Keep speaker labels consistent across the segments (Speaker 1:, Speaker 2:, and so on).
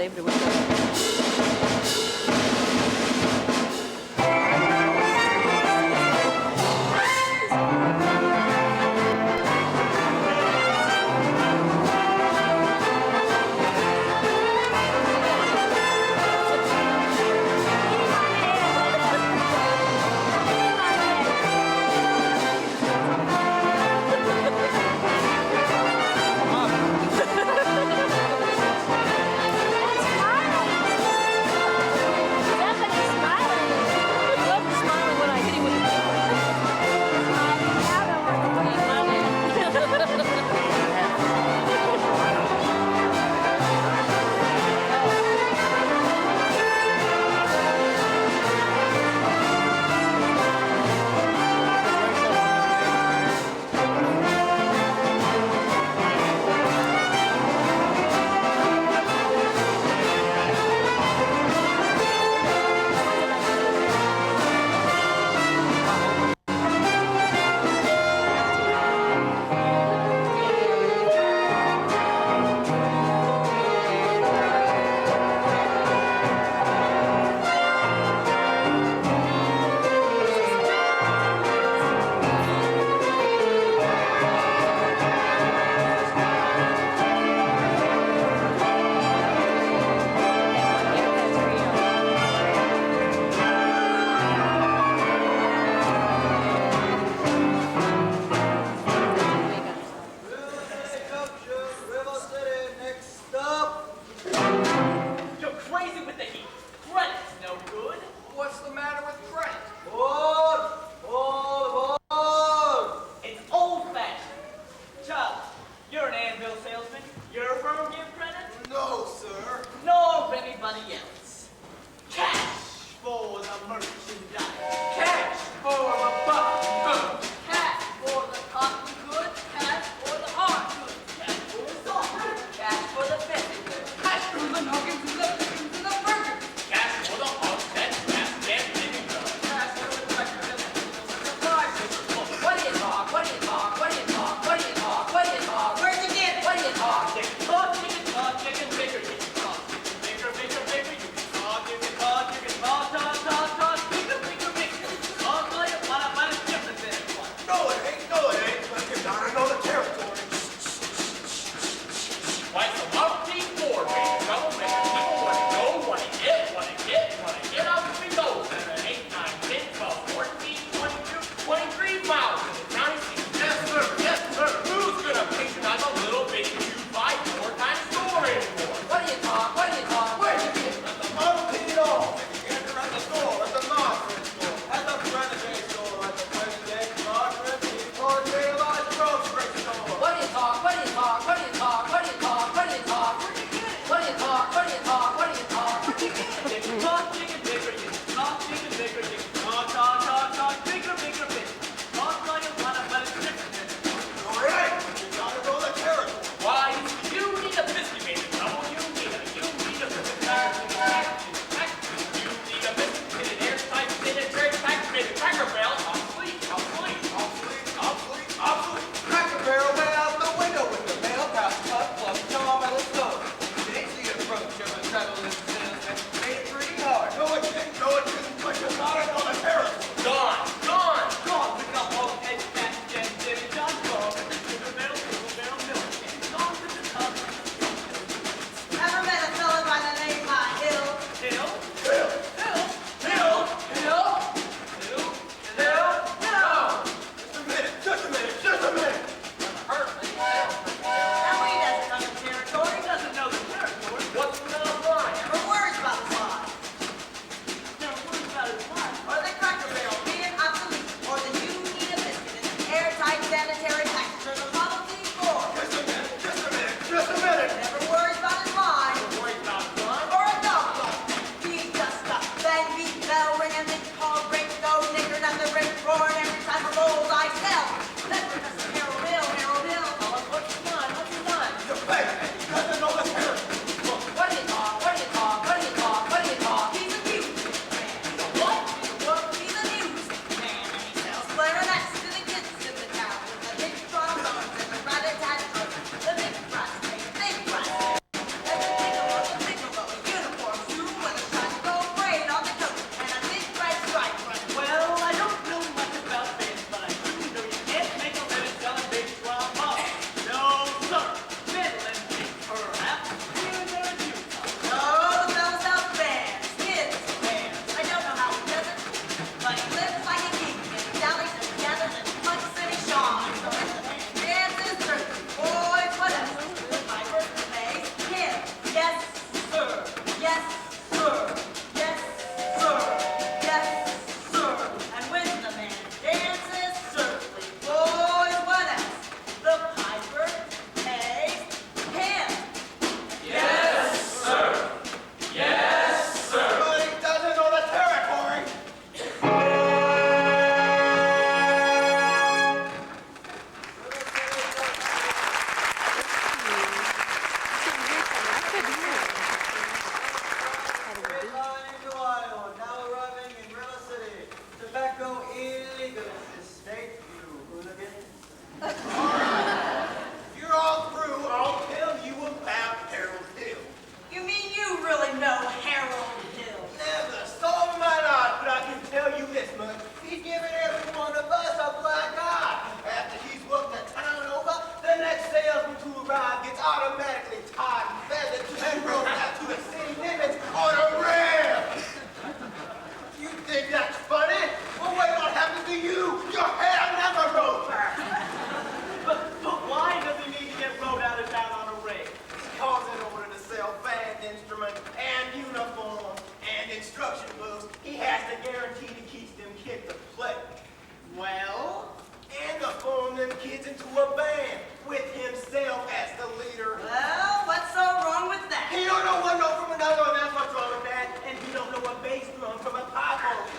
Speaker 1: everyone. He's giving every one of us a black eye. After he's worked the town over, the next salesman to arrive gets automatically tied and feathered and rode out to the city limits on a rail. You think that's funny? Well, wait, what happens to you? Your hair never grows back.
Speaker 2: But why does he need to get rode out of town on a rail?
Speaker 1: Because in order to sell band instruments and uniforms and instruction books, he has to guarantee to keep them kids to play.
Speaker 2: Well?
Speaker 1: And to form them kids into a band with himself as the leader.
Speaker 3: Well, what's so wrong with that?
Speaker 1: He don't know one note from another, and that's what's wrong with that. And he don't know a bass drum from a pop organ.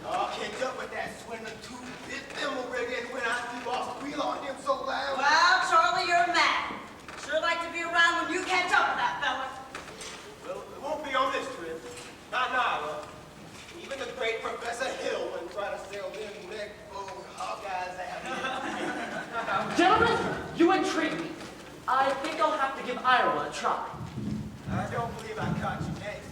Speaker 1: I'll catch up with that swindling two-bit thimble rig, and when I do, I'll squeal on him so loud.
Speaker 3: Well, Charlie, you're mad. Sure like to be around when you catch up with that fella.
Speaker 1: Well, it won't be on this trip. Not now. Even the great Professor Hill wouldn't try to sell them neck-bone Hawkeyes out.
Speaker 4: Gentlemen, you intrigue me. I think I'll have to give Iowa a try.
Speaker 1: I don't believe I caught you next.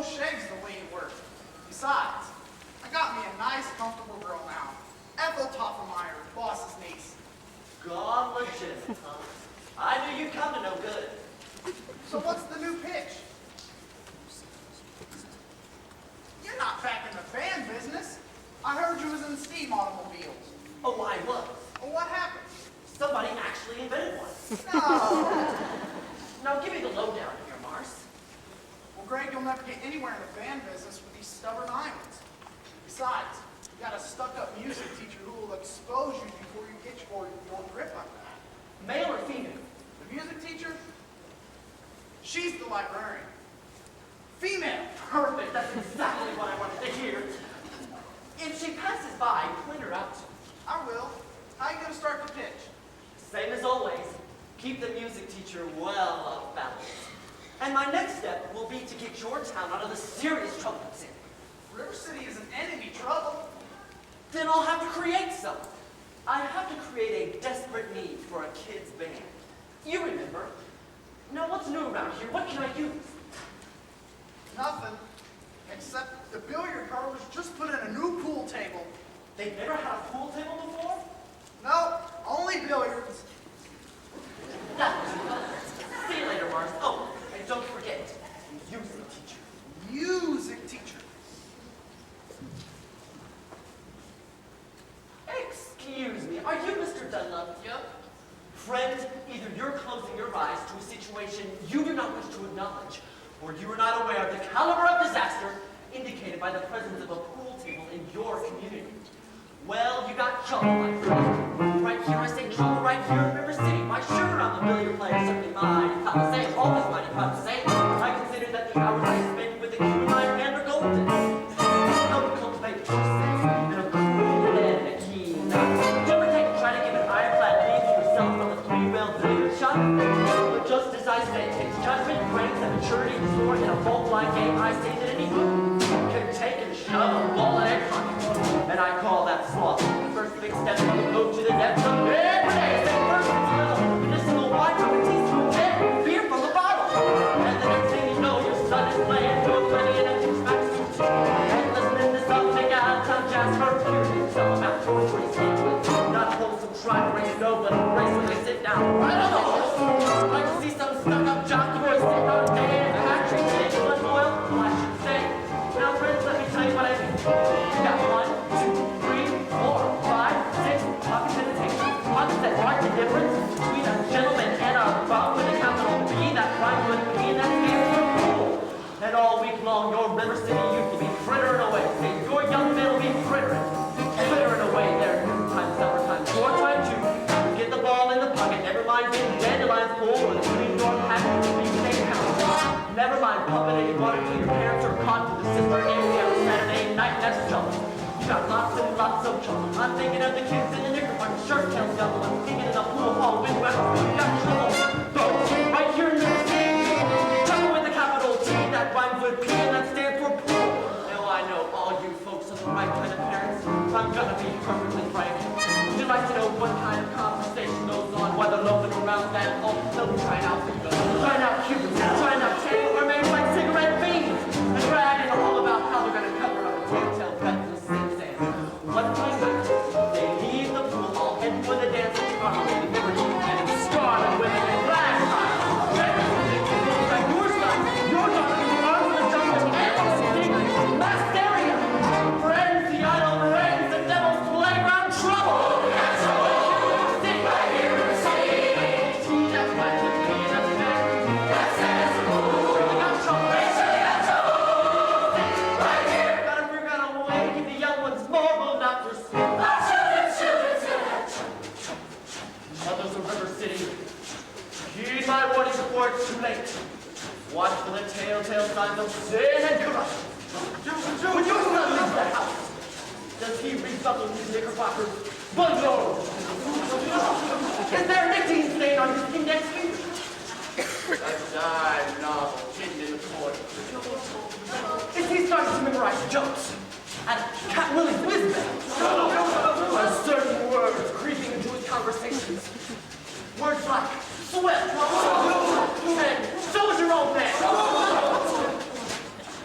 Speaker 5: shaves the way you work. Besides, I got me a nice, comfortable girl now. Ethel Toffenmeyer, boss's niece.
Speaker 4: Gone legitimate, huh? I knew you'd come to no good.
Speaker 5: So what's the new pitch? You're not back in the van business. I heard you was in steam automobiles.
Speaker 4: Oh, I was.
Speaker 5: Well, what happened?
Speaker 4: Somebody actually invented one.
Speaker 5: No.
Speaker 4: Now give me the lowdown here, Mars.
Speaker 5: Well, Greg, you'll never get anywhere in the van business with these stubborn irons. Besides, you got a stuck-up music teacher who will expose you before you get your grip on that.
Speaker 4: Male or female?
Speaker 5: The music teacher? She's the librarian. Female.
Speaker 4: Perfect. That's exactly what I wanted to hear. If she passes by, point her out to me.
Speaker 5: I will. How you gonna start the pitch?
Speaker 4: Same as always. Keep the music teacher well off balance. And my next step will be to get your town out of the serious trouble it's in.
Speaker 5: River City isn't in any trouble.
Speaker 4: Then I'll have to create some. I have to create a desperate need for a kid's band. You remember. Now what's new around here? What can I use?
Speaker 5: Nothing. Except the billiard parlor's just put in a new pool table.
Speaker 4: They've never had a pool table before?
Speaker 5: No, only billiards.
Speaker 4: That was enough. See you later, Mars. Oh, and don't forget, music teacher.
Speaker 5: Music teacher.
Speaker 4: Excuse me, are you Mr. Dunlop? Yep. Friend, either you're closing your eyes to a situation you do not wish to acknowledge, or you are not aware of the caliber of disaster indicated by the presence of a pool table in your community. Well, you got trouble, my friend. Right here, I say trouble right here in River City. Why, sure, I'm a billiard player, certainly mighty proud to say, always mighty proud to say. I consider that the hours I spend with the Q9 band are golden. Help cultivate true sense and a cool head and a keen eye. You ever try to give an ironclad lead to yourself from a three-rail billiard shot? But just as I say, it takes judgment, brains, and maturity to score in a full-blind game, I say that any move can take and shove a ball in a pocket. And I call that sloth. The first big step from the boat to the depths of every day. Say first it's a little medicinal wine from a teaspoon, then beer from the bottle. And the next thing you know, your son is playing to a plenty and empty smack suit. And listening to some big out-of-town jazz for hearing some about poetry stand with. Not wholesome try to race no, but race when they sit down right on the horse. I can see some stuck-up jockey boy sitting on a day in a factory taking one oil. Well, I should say. Now, friends, let me tell you what I mean. You got 1, 2, 3, 4, 5, 6 pocket hesitations. Pockets that mark the difference between a gentleman and a bum with a capital B that rhymes with B and that stands for fool. And all week long, your River City used to be frittering away. Say, your young men will be frittering away there. Noontime, summertime, your time too. Get the ball in the pocket. Never mind being dandelions pool with a clean door package to be safe house. Never mind pumping any water till your parents are caught with a sister every other Saturday night. That's trouble. You got lots and lots of trouble. I'm thinking of the kids in the knickerbocker, shirt tails double. I'm thinking in the pool hall with my food. Got trouble. Folks, right here in River City. Trouble with the capital T that rhymes with P and that stands for pool. Now I know all you folks are the right kind of parents. I'm gonna be perfectly frank. Would you like to know what kind of conversation goes on while they're loafing around that hole? They'll be trying out Cubans, trying out Cubans, trying out table or maybe like cigarette beans, and bragging all about how they're gonna cover up a tail cut with six sands. One time they leave the pool hall, heading for the dance of Lady Liberty, and scarlet women and glass eyes. And your son, your daughter, your arms are jumping and mass stereo. Friends, the idle reigns, the devil's playground trouble. City, right here in the city. That's right, that's me, that's that. That's it. We got trouble. Right here. Gotta figure out a way to keep the young ones marbled after school. Mothers of River City, heed my warning before it's too late. Watch for the telltale signs of sin and corruption. When your son leaves the house, does he rebuckle his knickerbockers? Bonjour! Is there a nicotine stain on his index finger? A dime novel hidden in the corner. Is he starting to memorize jokes? And Cat Willie's whiz bang? Are certain words creeping into his conversations? Words like sweat, and so is your old man.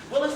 Speaker 4: Well, if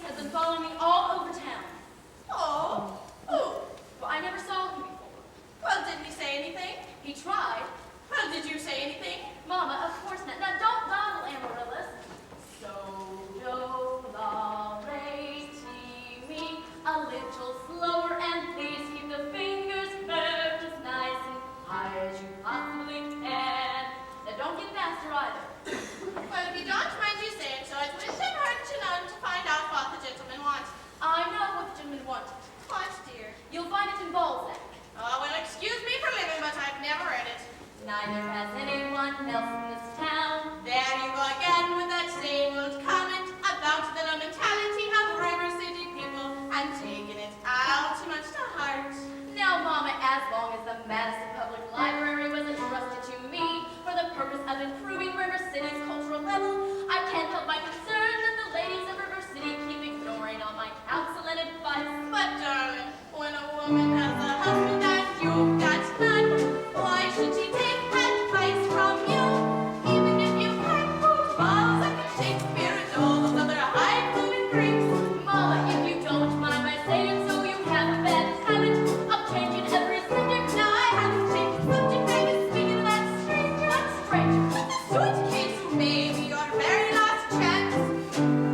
Speaker 6: has been following me all over town.
Speaker 7: Oh, who?
Speaker 6: Well, I never saw him before.
Speaker 7: Well, didn't he say anything?
Speaker 6: He tried.
Speaker 7: Well, did you say anything?
Speaker 6: Mama, of course not. Now, don't dawdle, Amaryllis. So, do, la, re, ti, mi. A little slower, and please keep the fingers curved as nice and high as you possibly can. Now, don't get faster either.
Speaker 7: Well, if you don't mind you saying so, it wouldn't have hurt you none to find out what the gentleman wanted.
Speaker 6: I know what the gentleman wanted.
Speaker 7: What, dear?
Speaker 6: You'll find it in Balzac.
Speaker 7: Oh, well, excuse me for living, but I've never read it.
Speaker 6: Neither has anyone else in this town.
Speaker 7: There you go again with that same old comment about the mentality of River City people and taking it all too much to heart.
Speaker 6: Now, Mama, as long as the Madison Public Library was entrusted to me for the purpose of improving River City's cultural level, I can't help my concern that the ladies of River City keep ignoring all my counsel and advice.
Speaker 7: But, darling, when a woman has a husband and you've got none, why should she take advice from you? Even if you can't prove Balzac and Shakespeare and all those other high-flown Greeks.
Speaker 6: Mama, if you don't mind my saying so, you have a bad habit of changing every subject.
Speaker 7: Now I haven't changed the subject, I was speaking of that stranger.
Speaker 6: What stranger?
Speaker 7: Suitcase may be your very last chance.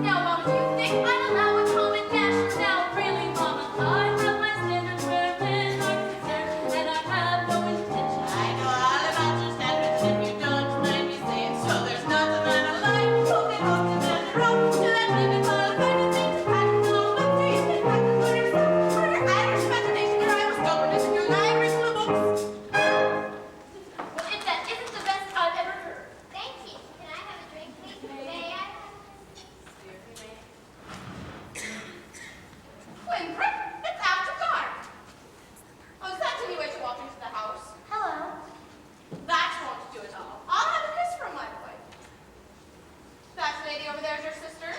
Speaker 6: Now, Mama, do you think I'd allow a common dash? Now, really, Mama, I have my standards where men are concerned, and I have no intention.
Speaker 7: I know all about your standards if you don't mind me saying so. There's nothing on a line who can hold the man around to that living all kind of things to pack and all up to you can pack and for yourself for your Irish imagination or I was governess in your library full of books.
Speaker 6: Well, if that isn't the best I've ever heard.
Speaker 8: Thank you. Can I have a drink, please? May I?
Speaker 7: Winthrop, it's after dark. Oh, is that any way to walk into the house?
Speaker 8: Hello.
Speaker 7: That won't do it all. I'll have a kiss from my boy. That lady over there is your sister?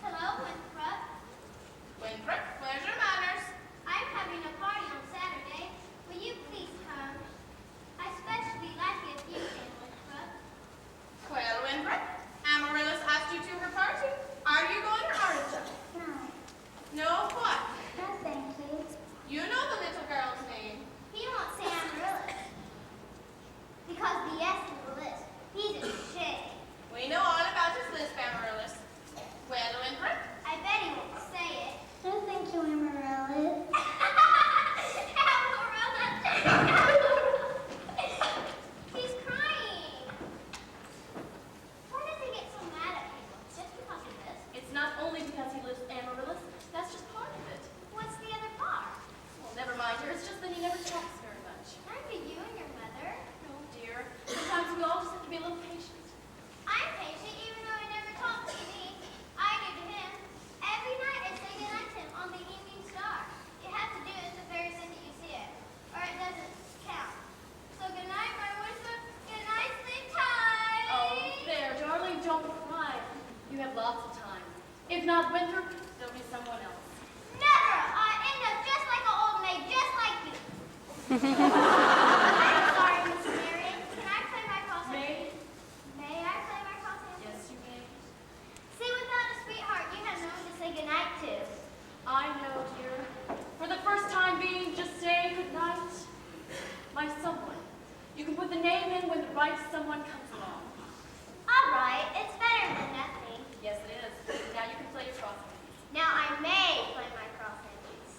Speaker 8: Hello, Winthrop.
Speaker 7: Winthrop, where's your manners?
Speaker 8: I'm having a party on Saturday. Will you please come? I especially like it if you can, Winthrop.
Speaker 7: Well, Winthrop, Amaryllis asked you to her party. Are you going or aren't you?
Speaker 8: No.
Speaker 7: No, what?
Speaker 8: No, thank you.
Speaker 7: You know the little girl's name.
Speaker 8: He won't say Amaryllis. Because the S is the list. He's a shame.
Speaker 7: We know all about his lisp, Amaryllis. Well, Winthrop,
Speaker 8: I bet he won't say it. No, thank you, Amaryllis. He's crying. Why does he get so mad at people? Just because of this?
Speaker 6: It's not only because he lives Amaryllis, that's just part of it.
Speaker 8: What's the other part?
Speaker 6: Well, never mind her, it's just that he never talks very much.
Speaker 8: I'm for you and your mother.
Speaker 6: No, dear. Sometimes we all just have to be a little patient.
Speaker 8: I'm patient even though he never talks to me. I do to him. Every night I say goodnight to him on the evening star. You have to do it the very second you see it, or it doesn't count. So good night, my Winthrop. Good night, sleep tight.
Speaker 6: Oh, there, darling, don't cry. You have lots of time. If not Winthrop, there'll be someone else.
Speaker 8: Never! I end up just like an old maid, just like you. I'm sorry, Miss Marion. Can I play my cross?
Speaker 6: May?
Speaker 8: May I play my cross?
Speaker 6: Yes, you may.
Speaker 8: See, without a sweetheart, you have no one to say goodnight to.
Speaker 6: I know, dear. For the first time being, just say goodnight. My someone. You can put the name in when the right someone comes along.
Speaker 8: All right, it's better than nothing.
Speaker 6: Yes, it is. Now you can play your crossing.
Speaker 8: Now I may play my cross hands.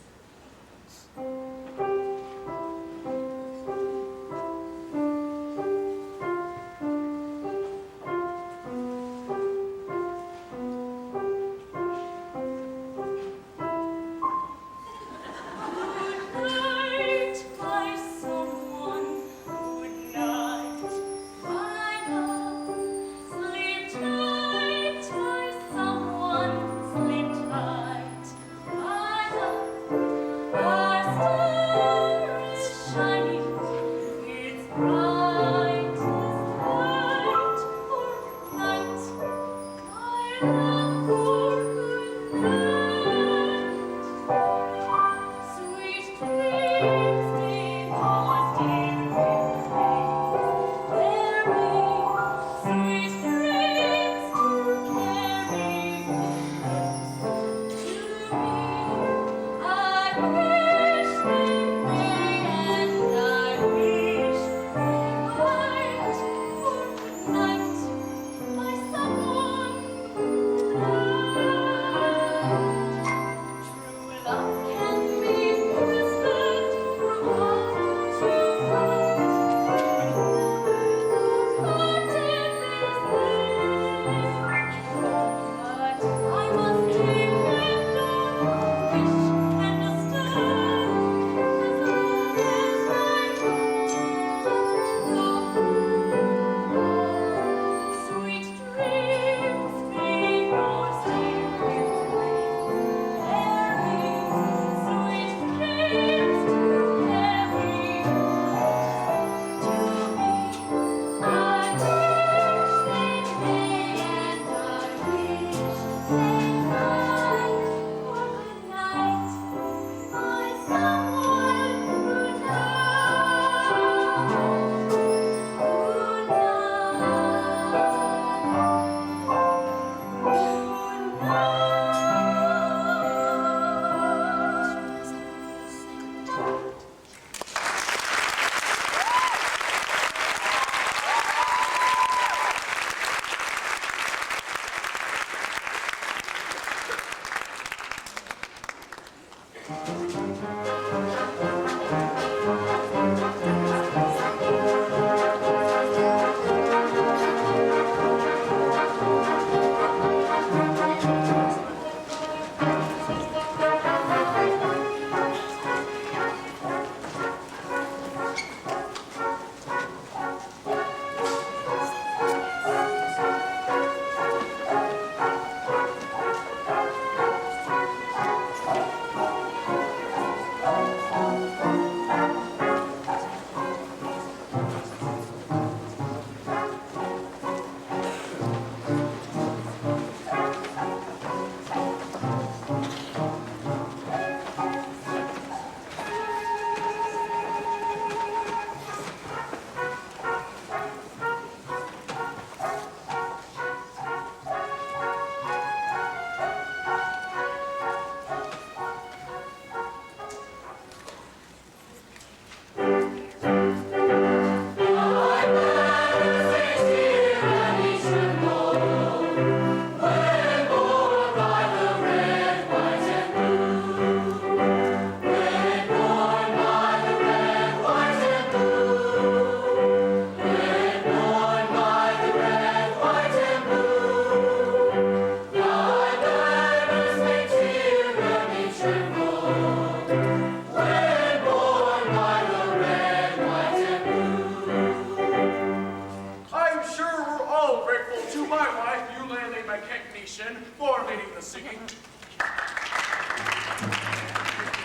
Speaker 9: my wife, Eulalie McKechnie, for leading the singing.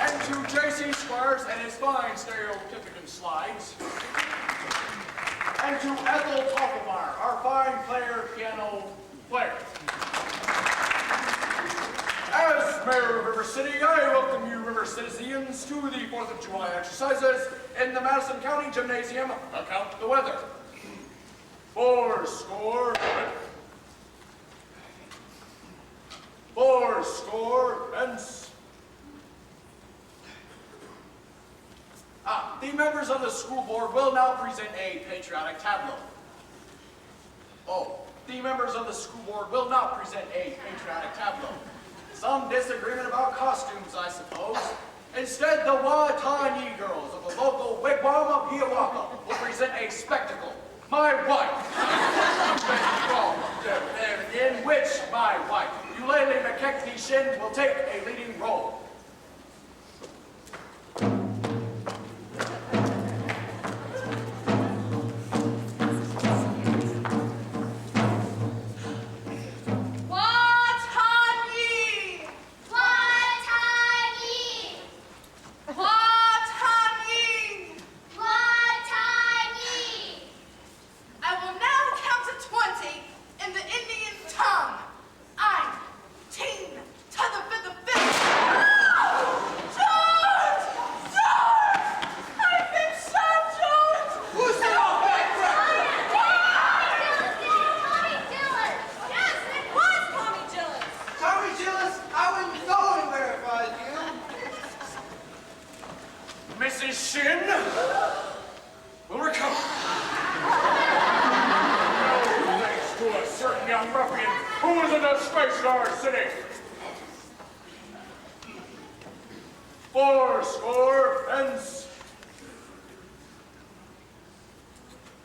Speaker 9: And to J.C. Squires and his fine stereotypical slides. And to Ethel Toffelmeyer, our fine piano player. As Mayor of River City, I welcome you, River citizens, to the 4th of July exercises in the Madison County Gymnasium. Account the weather. 4-score. 4-score and... the members of the school board will now present a patriotic tableau. The members of the school board will not present a patriotic tableau. Some disagreement about costumes, I suppose. Instead, the Watani girls of the local wigwam of Hiawatha will present a spectacle. My wife. In which my wife, Eulalie McKechnie, will take a leading role.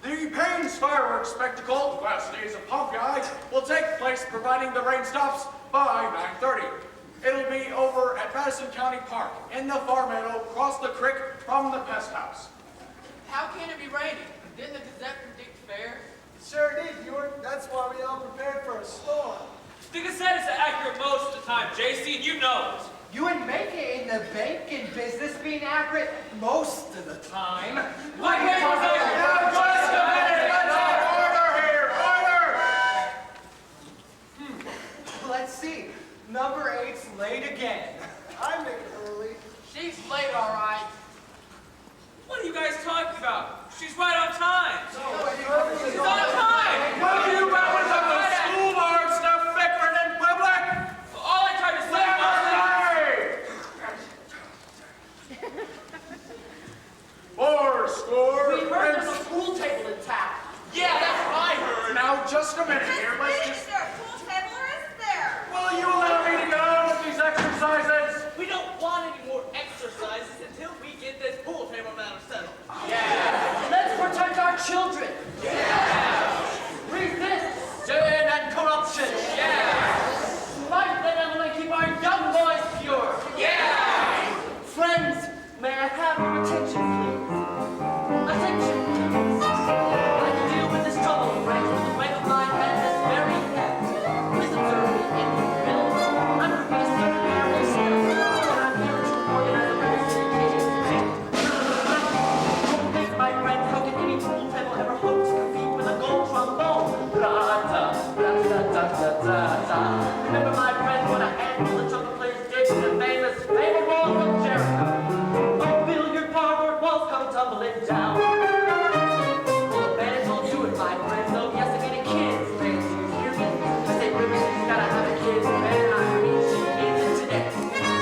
Speaker 9: The Payne's fireworks spectacle, the last days of Pompeii, will take place providing the rain stops by 9:30. It'll be over at Madison County Park, in the far meadow, across the creek from the pest house.
Speaker 7: How can it be raining? Didn't the Gazette predict fair?
Speaker 1: Sure did, York. That's why we all prepared for a storm.
Speaker 10: The Gazette is accurate most of the time, JC, and you know it.
Speaker 11: You would make it in the banking business being accurate most of the time.
Speaker 9: Wait, just a minute! Order here! Order!
Speaker 11: Let's see. Number 8's late again.
Speaker 1: I'm making early.
Speaker 7: She's late, all right.
Speaker 10: What are you guys talking about? She's right on time.
Speaker 9: She's on time! Will you members of the school board stop bickering in public?
Speaker 10: All I tried to say was...
Speaker 9: Fourscore.
Speaker 4: We heard there's a pool table in town.
Speaker 10: Yeah, that's what I heard.
Speaker 9: Now, just a minute here. Let's just...
Speaker 7: Is there a pool table or isn't there?
Speaker 9: Will you allow me to get on with these exercises?
Speaker 2: We don't want any more exercises until we get this pool table matter settled.
Speaker 4: Let's protect our children. Resist sin and corruption. Fight the devil and keep our young boys pure. Friends, may I have your attention, please? Attention, please. I can deal with this trouble, friends, with the weight of my head this very head. Please observe me in the bill. I'm Professor Harold Smith, and I'm here to organize a River City King. Don't think, my friends, how can any pool table ever hope to compete with a gold trombone? Ra-da-da-da-da-da-da. Remember, my friends, what a handful of trumpet players did to the famous walls of Jericho. Oh, billiard parlor walls come tumbling down. Well, the bandits will do it, my friends. Oh, yes, I mean a kid's band. Do you hear me? I say, River City's gotta have a kid's band. I mean, she needs it today.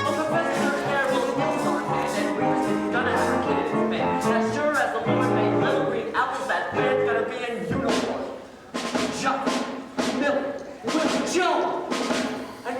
Speaker 4: Oh, Professor Harold Mozart band, and River City's gonna have a kid's band. And as sure as the Lord made little green apples, that band's gonna be in uniform. Chuck, Miller, with Joe. And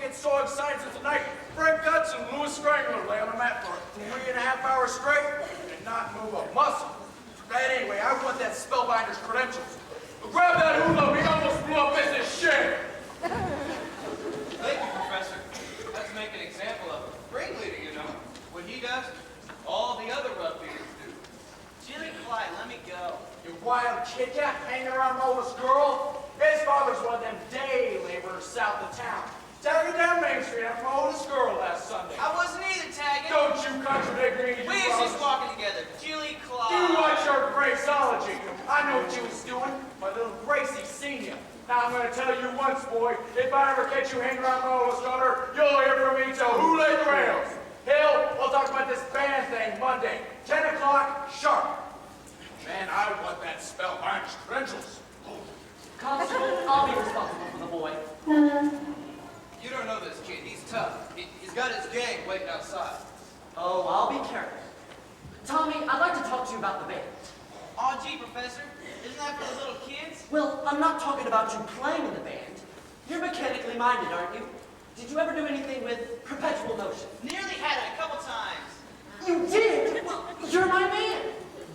Speaker 9: get so excited since the night Frank Guts and Louis Strangler lay on the mat for 3.5 hours straight and not move a muscle. But anyway, I want that spellbinder's credentials. Grab that hula, he almost blew up business shit.
Speaker 12: Thank you, Professor. Let's make an example of him. Ringleader, you know. What he does, all the other rugbyers do.
Speaker 2: Jilly Clyde, let me go.
Speaker 9: You wild kid cat hanging around Mola's girl? His father's one of them day laborers south of town. Tagging down Main Street after Mola's girl last Sunday.
Speaker 2: I wasn't either tagging.
Speaker 9: Don't you contradict me, you
Speaker 2: We was just walking together. Jilly Clyde.
Speaker 9: You watch your Graceology. I know what you was doing. My little Gracie seen you. Now I'm going to tell you once, boy, if I ever catch you hanging around Mola's daughter, you'll hear from me till who laid the rails. Hill, we'll talk about this band thing Monday, 10 o'clock sharp. Man, I want that spellbinder's credentials.
Speaker 4: Constable, I'll be responsible for the boy.
Speaker 12: You don't know this kid. He's tough. He's got his gang waiting outside.
Speaker 4: Oh, I'll be careful. Tommy, I'd like to talk to you about the band.
Speaker 2: Aw, gee, Professor. Isn't that for the little kids?
Speaker 4: Well, I'm not talking about you playing in the band. You're mechanically minded, aren't you? Did you ever do anything with perpetual motion?
Speaker 2: Nearly had it a couple times.
Speaker 4: You did? Well, you're my man.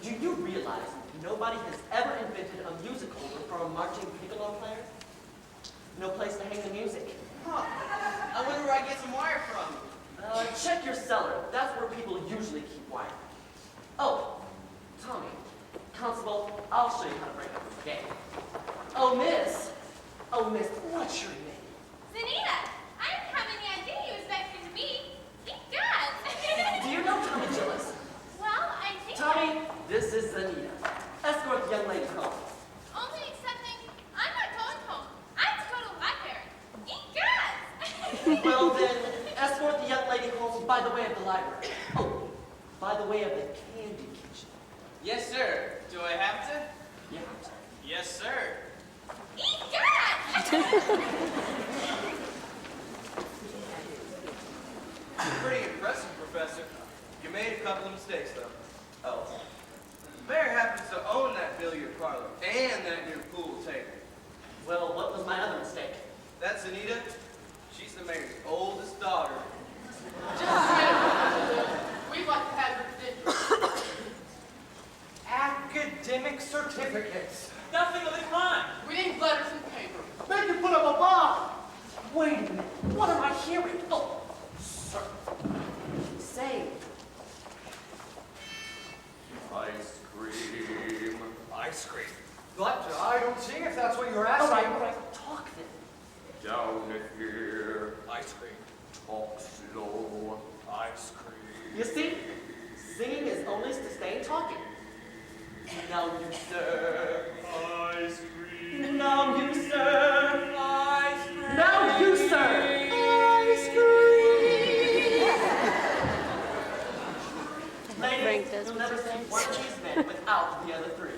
Speaker 4: Do you realize nobody has ever invented a musical for a marching piccolo player? No place to hang the music.
Speaker 2: Huh. I wonder where I get some wire from.
Speaker 4: Check your cellar. That's where people usually keep wire. Oh, Tommy. Constable, I'll show you how to break up this game. Oh, miss, what's your name?
Speaker 8: Zanita, I didn't have any idea you expected to be. Thank God.
Speaker 4: Do you know Tommy Gillis?
Speaker 8: Well, I think
Speaker 4: Tommy, this is Zanita. Escort the young lady home.
Speaker 8: only accepting I'm not going home. I'm total library. Thank God.
Speaker 4: Well then, escort the young lady home by the way of the library. Oh, by the way of the candy kitchen.
Speaker 2: Yes, sir. Do I have to?
Speaker 4: Yeah.
Speaker 2: Yes, sir.
Speaker 8: Thank God.
Speaker 12: Pretty impressive, Professor. You made a couple of mistakes, though. Oh. The mayor happens to own that billiard parlor and that new pool table.
Speaker 4: Well, what was my other mistake?
Speaker 12: That's Anita. She's the mayor's oldest daughter.
Speaker 7: We'd like to have your credentials.
Speaker 11: Academic certificates.
Speaker 10: Nothing of the kind.
Speaker 7: We need letters and paper.
Speaker 5: Make you put up a bond.
Speaker 4: Wait a minute, what am I hearing? Oh, sir. Say,
Speaker 9: Ice cream.
Speaker 11: Ice cream. But I don't see if that's what you're asking.
Speaker 4: all right, talk then.
Speaker 9: Down here.
Speaker 11: Ice cream.
Speaker 9: Talk slow. Ice cream.
Speaker 4: You see, singing is only sustained talking. Now you sir.
Speaker 9: Ice cream.
Speaker 4: Now you sir.
Speaker 7: Ice cream.
Speaker 4: Now you sir.
Speaker 7: Ice cream.
Speaker 4: Ladies, you'll never see one of these men without the other three.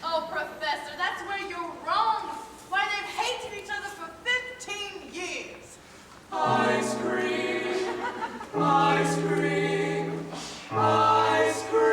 Speaker 7: Oh, Professor, that's where you're wrong. Why, they've hated each other for 15 years.
Speaker 9: Ice cream. Ice cream. Ice cream.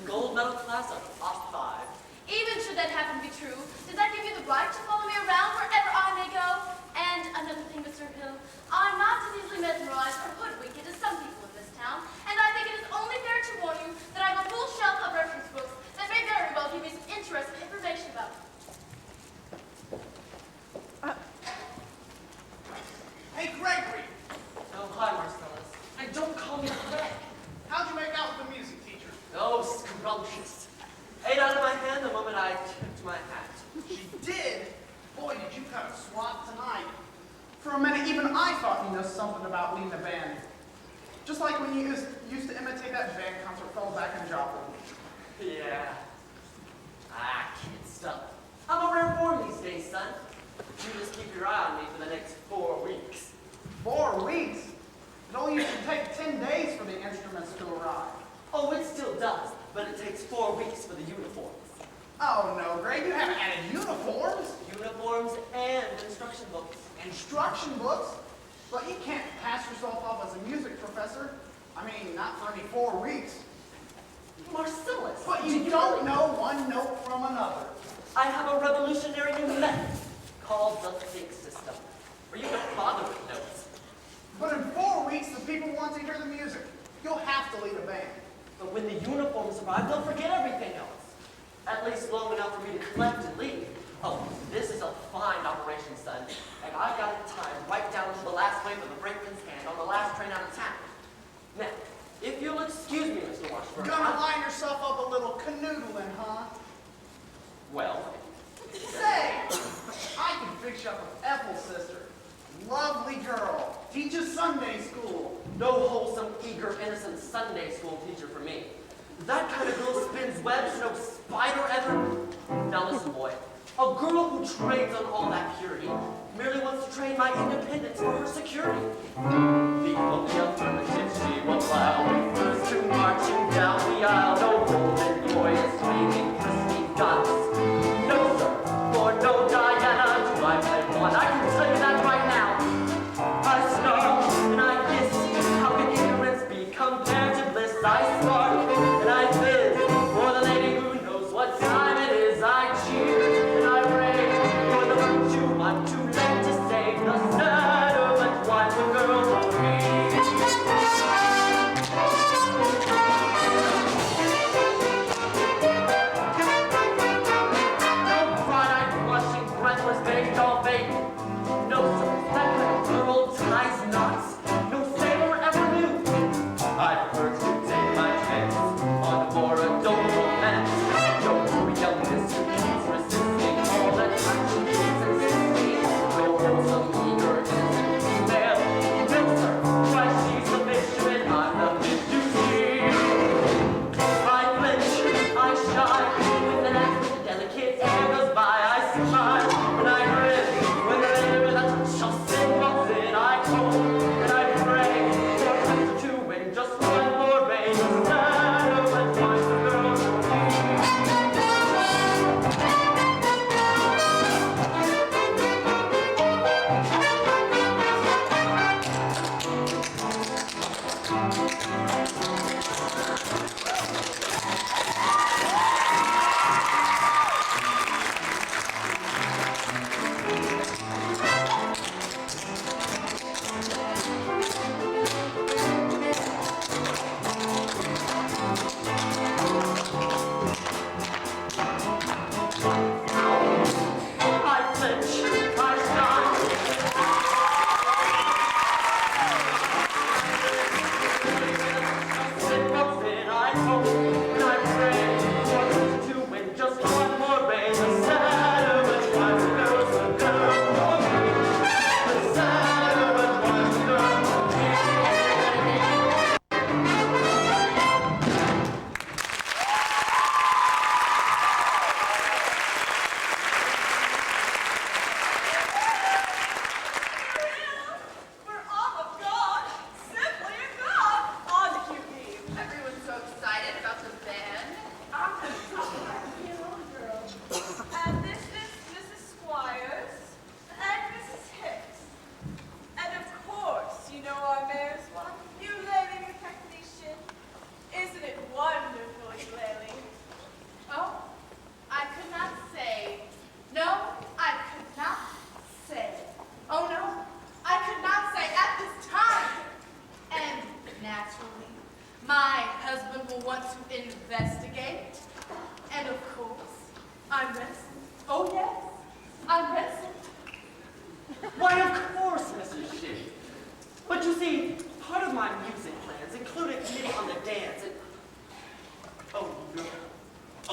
Speaker 4: Gold medal class of top 5.
Speaker 6: Even should that happen to be true, does that give you the right to follow me around wherever I may go? And another thing, Mr. Hill, I'm not as easily mesmerized or hoodwinked as some people in this town, and I think it is only fair to warn you that I have a full shelf of reference books that may very well give you some interesting information about me.
Speaker 5: Hey, Gregory,
Speaker 4: Oh, hi, Marcellus. And don't call me Greg.
Speaker 5: how'd you make out with the music teacher?
Speaker 4: Oh, scrumptious. Ate out of my hand the moment I tipped my hat.
Speaker 5: She did? Boy, did you kind of swat tonight. For a minute, even I thought you knew something about leading a band. Just like when you used to imitate that band concert fellow back in Joplin.
Speaker 4: Yeah. Kid stuff. I'm a rare form these days, son. You just keep your eye on me for the next 4 weeks.
Speaker 5: 4 weeks? It only used to take 10 days for the instruments to arrive.
Speaker 4: Oh, it still does, but it takes 4 weeks for the uniforms.
Speaker 5: Oh no, Greg, you haven't added uniforms.
Speaker 4: Uniforms and instruction books.
Speaker 5: Instruction books? But you can't pass yourself off as a music professor. I mean, not for any 4 weeks.
Speaker 4: Marcellus.
Speaker 5: But you don't know one note from another.
Speaker 4: I have a revolutionary new method called the think system, where you don't bother with notes.
Speaker 5: But in 4 weeks, the people want to hear the music. You'll have to lead a band.
Speaker 4: But when the uniforms arrive, they'll forget everything else. At least long enough for me to collect and leave. Oh, this is a fine operation, son. And I've got it timed right down to the last wave of the brakeman's hand on the last train out of town. Now, if you'll excuse me, Mr. Washburn.
Speaker 5: Gonna line yourself up a little canoodling, huh?
Speaker 4: Well,
Speaker 5: Say, I can fix you up with Ethel's sister. Lovely girl. Teaches Sunday school.
Speaker 4: no wholesome, eager, innocent Sunday school teacher for me. That kind of girl spins webs no spider ever. Now listen, boy. A girl who trades on all that purity merely wants to trade my independence for her security. The only alternative she will allow refers to marching down the aisle. No golden, glorious, flaming, pristine goddess. No, sir, for no Diana do I play one. I can tell you that right now. I snarl and I hiss. How can ignorance be compared to bliss? I spark and I fizz. For the lady who knows what time it is, I cheer and I rave. For the virtue I'm too late to save. The sadder but why the girl for me.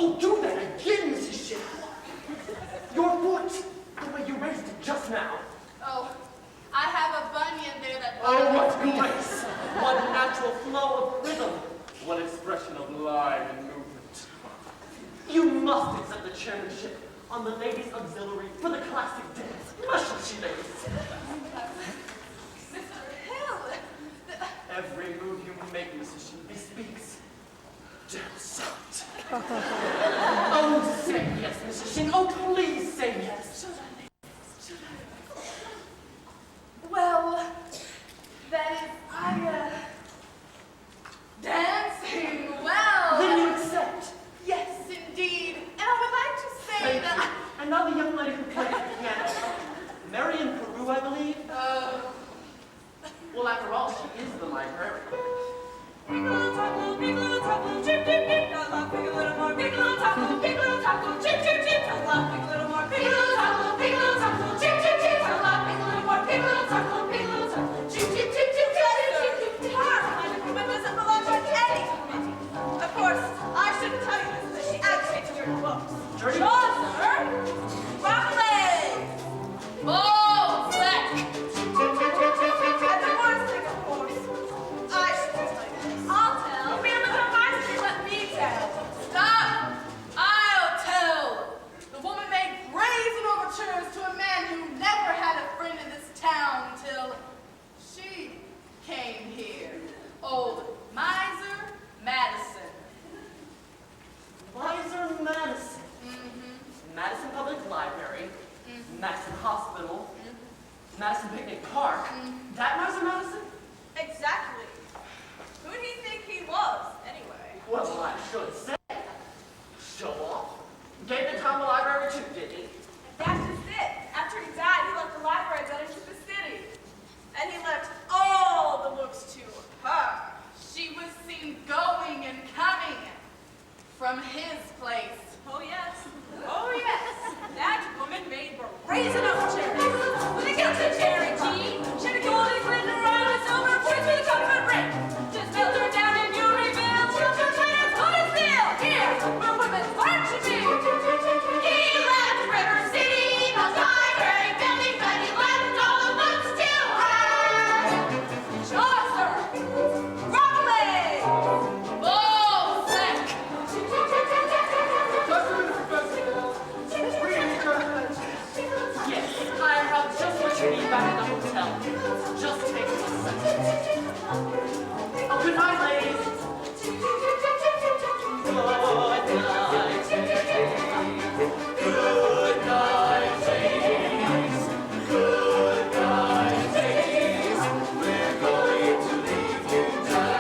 Speaker 4: Don't do that again, Mrs. Shin. Your foot, the way you raised it just now.
Speaker 7: Oh, I have a bunion there that
Speaker 4: Oh, what
Speaker 7: bothers me.
Speaker 4: grace! What natural flow of rhythm! What expression of life and movement! You must accept the chairmanship on the Ladies' Auxiliary for the classic dance, mustn't she, ladies?
Speaker 7: Mr. Hill,
Speaker 4: Every move you make, Mrs. Shin, bespeaks Delsart. Oh, say yes, Mrs. Shin. Oh, please say yes.
Speaker 7: well, that is, dancing well.
Speaker 4: Then you accept.
Speaker 7: Yes, indeed. And I would like to say
Speaker 4: Thank
Speaker 7: that
Speaker 4: you. And now the young lady who plays the piano. Marion Peru, I believe. Well, after all, she is the librarian.
Speaker 7: Big little taco, chip, chip, chip. I love big little more. Big little taco, chip, chip, chip. I love big little more. Big little taco, chip, chip, chip. I love big little more. Big little taco, chip, chip, chip, chip, chip, chip. Her kind of woman doesn't belong to any committee. Of course, I shouldn't tell you this, but she agitates your books.
Speaker 4: Journey.
Speaker 7: Chaucer, Rabelais, Balzac. And the worst thing, of course, I shouldn't tell you this. I'll tell. The family don't mind me, let me tell. Stop! I'll tell. The woman made brazen overtures to a man who never had a friend in this town till she came here. Old Miser Madison.
Speaker 4: Miser Madison. Madison Public Library. Madison Hospital. Madison Picnic Park. That Miser Madison?
Speaker 7: Exactly. Who did he think he was, anyway?
Speaker 4: Well, I should say. Show off. Gave the town the library too, did he?
Speaker 7: That's just it. After he died, he left the library that into the city. And he left all the books to her. She was seen going and coming from his place. Oh, yes. Oh, yes. That woman made brazen overtures. When it comes to Jerry G, she had a golden glitter on a silver point to the top of her brain. Just melt her down in Urieville. Children playing as cold as steel. Here, where women's march to be. He left River City, the library building, but he left all the books to her. Chaucer, Rabelais, Balzac.
Speaker 4: Yes, I have just what you need back at the hotel. Just take a second. Oh, good night, ladies. Good night, ladies. Good night, ladies. Good night, ladies. We're going to leave you now.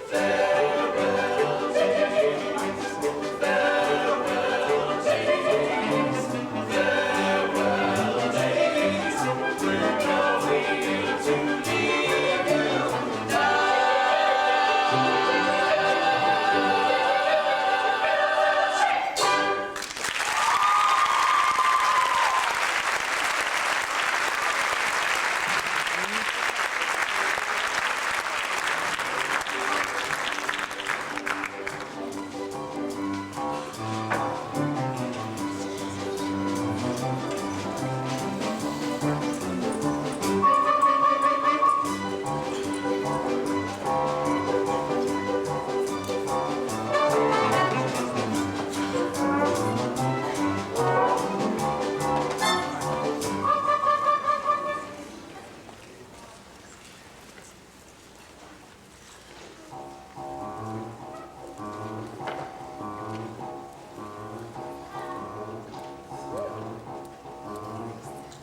Speaker 4: Farewell, ladies. Farewell, ladies. Farewell, ladies. We're going to leave you now.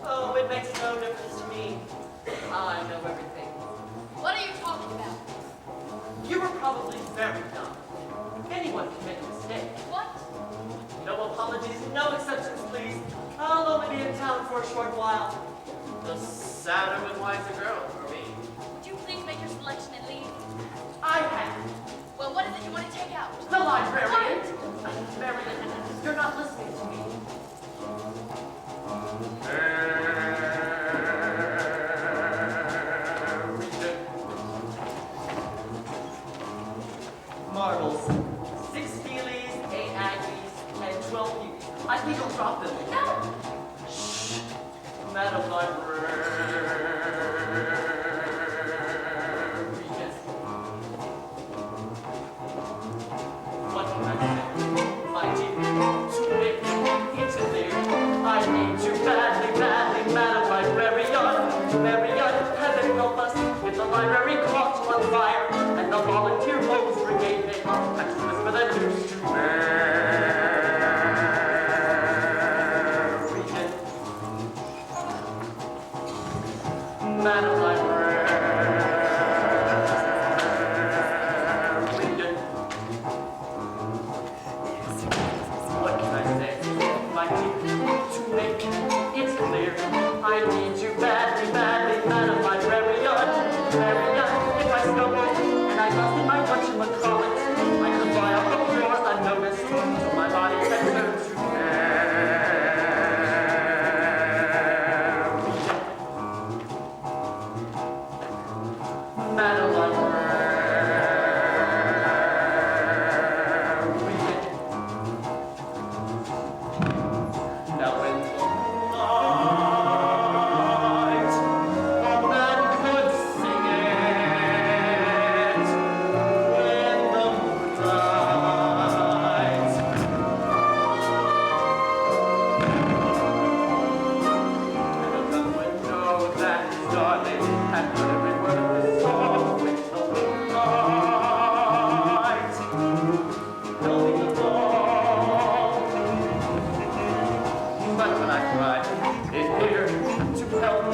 Speaker 4: Oh, it makes no difference to me. I know everything.
Speaker 7: What are you talking about?
Speaker 4: You were probably very dumb. Anyone can make a mistake.
Speaker 7: What?
Speaker 4: No apologies, no exceptions, please. I'll only be in town for a short while. The sadder and wiser girl for me.
Speaker 6: Would you please make your selection and leave?
Speaker 4: I have.
Speaker 6: Well, what is it you want to take out?
Speaker 4: The librarian. Marion, you're not listening to me. Marbles. 6 Feelies, 8 12 people. I think I'll drop them.
Speaker 6: No.
Speaker 4: Shh. Madam Librarian. What can I say? My dear, to make it clear, I need you badly, badly, Madam Librarian. Heaven help us if the library caught on fire and the volunteer Rose Brigade may come and whisper the news to Marian. Madam Librarian. What can I say? My dear, to make it clear, I need you badly, badly, Madam Librarian. If I stumble and I lost in my whatchamacallit, I could fly off the floor unnoticed till my body had turned to Madam Librarian. Now when moonlight, a man could sing it. When the moonlight, and the would know that his darling had heard every word of the song. When the moonlight held me along. But when I cried, it's here to help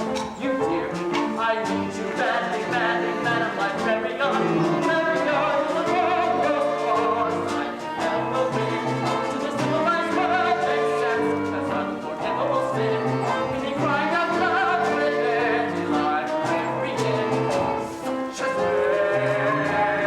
Speaker 4: you, dear. I need you badly, badly, Madam Librarian. I can never win to the civilized world except as unforgivable sin. When they cry out loud with any librarian, such as Madam Librarian.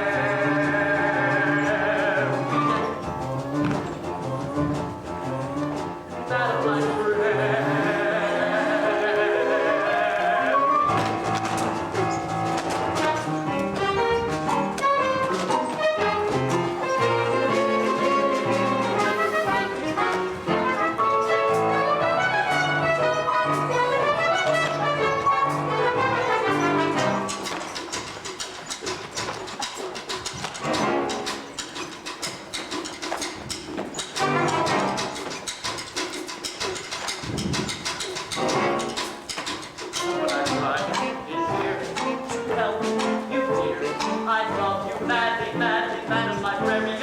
Speaker 4: What I tried is here to help you, dear. I love you madly, madly, Madam Librarian.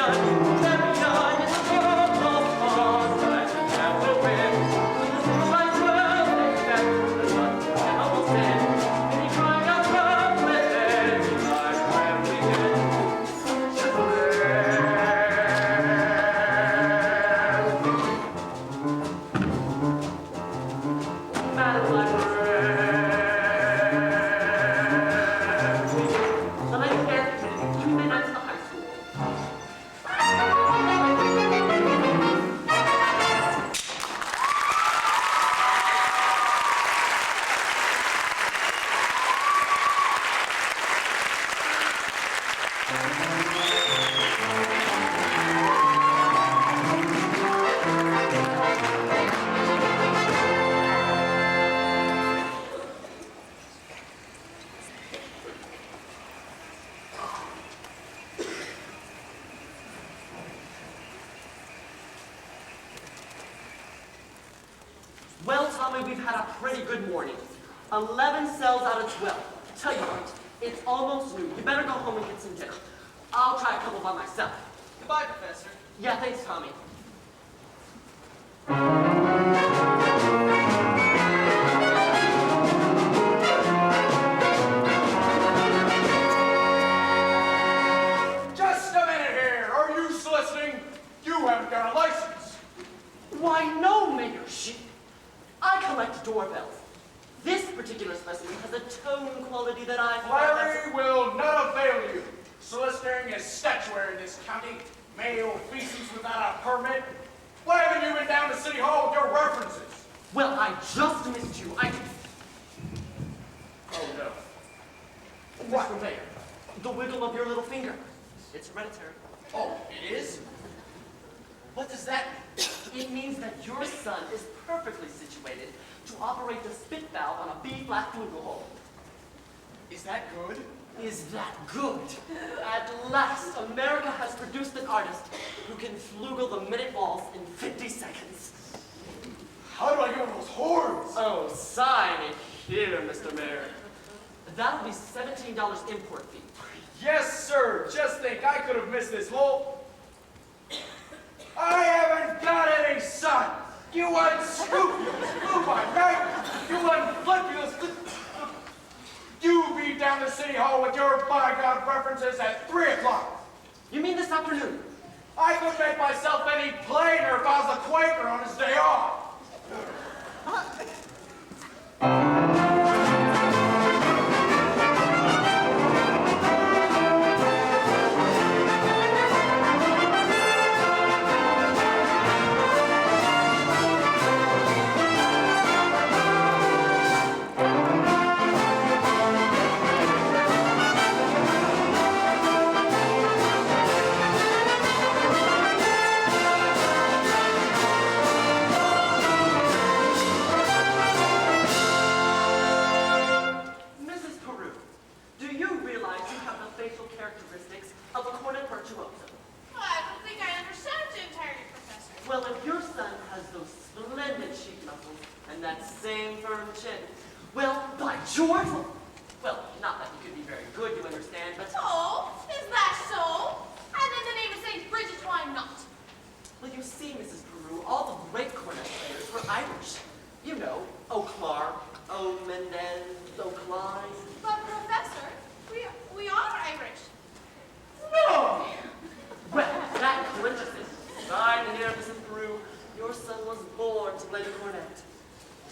Speaker 4: Librarian is a world of cause I can never win. When the civilized world except the unforgivable sin. And he cried out from within, librarian, such a Madam Librarian. The lady there between the nights in the high school. Well, Tommy, we've had a pretty good morning. 11 cells out of 12. Tell you what, it's almost noon. You better go home and get some dinner. I'll try a couple by myself.
Speaker 12: Goodbye, Professor.
Speaker 4: Yeah, thanks, Tommy.
Speaker 9: Just a minute here. Are you listening? You haven't got a license.
Speaker 4: Why, no, Mayor Sheep. I collect doorbells. This particular specimen has a tone quality that I...
Speaker 9: Larry will not avail you. Soliciting is statutory in this county. Male feces without a permit. Why haven't you been down to City Hall with your references?
Speaker 4: Well, I just missed you.
Speaker 9: Oh, no.
Speaker 4: What? Mr. Mayor, the wiggle of your little finger. It's hereditary.
Speaker 9: Oh, it is? What does that mean?
Speaker 4: It means that your son is perfectly situated to operate the spit valve on a B-flat flugelhorn.
Speaker 9: Is that good?
Speaker 4: Is that good? At last, America has produced an artist who can flugel the minute waltz in 50 seconds.
Speaker 9: How do I get one of those horns?
Speaker 4: Oh, sign it here, Mr. Mayor. That'll be $17 import fee.
Speaker 9: Yes, sir. Just think, I could have missed this whole... I haven't got any son. You unscrupulous bluebot, right? You unflipulous... You be down to City Hall with your by-God preferences at 3 o'clock.
Speaker 4: You mean this afternoon?
Speaker 9: I could make myself any plainer if I was a Quaker on his day off.
Speaker 4: Mrs. Peru, do you realize you have the facial characteristics of a cornet virtuoso?
Speaker 7: I don't think I understand it entirely, Professor.
Speaker 4: Well, if your son has those splendid cheek muscles and that same firm chin, well, by George, well, not that he could be very good, you understand, but...
Speaker 7: Oh, is that so? And in the name of St. Bridget, why not?
Speaker 4: Well, you see, Mrs. Peru, all the great cornet players were Irish. You know, O'Clark, O'Mendez, O'Clyde.
Speaker 7: But, Professor, we are Irish.
Speaker 4: No! Well, that clinches it. Sign here, Mrs. Peru. Your son was born to play the cornet.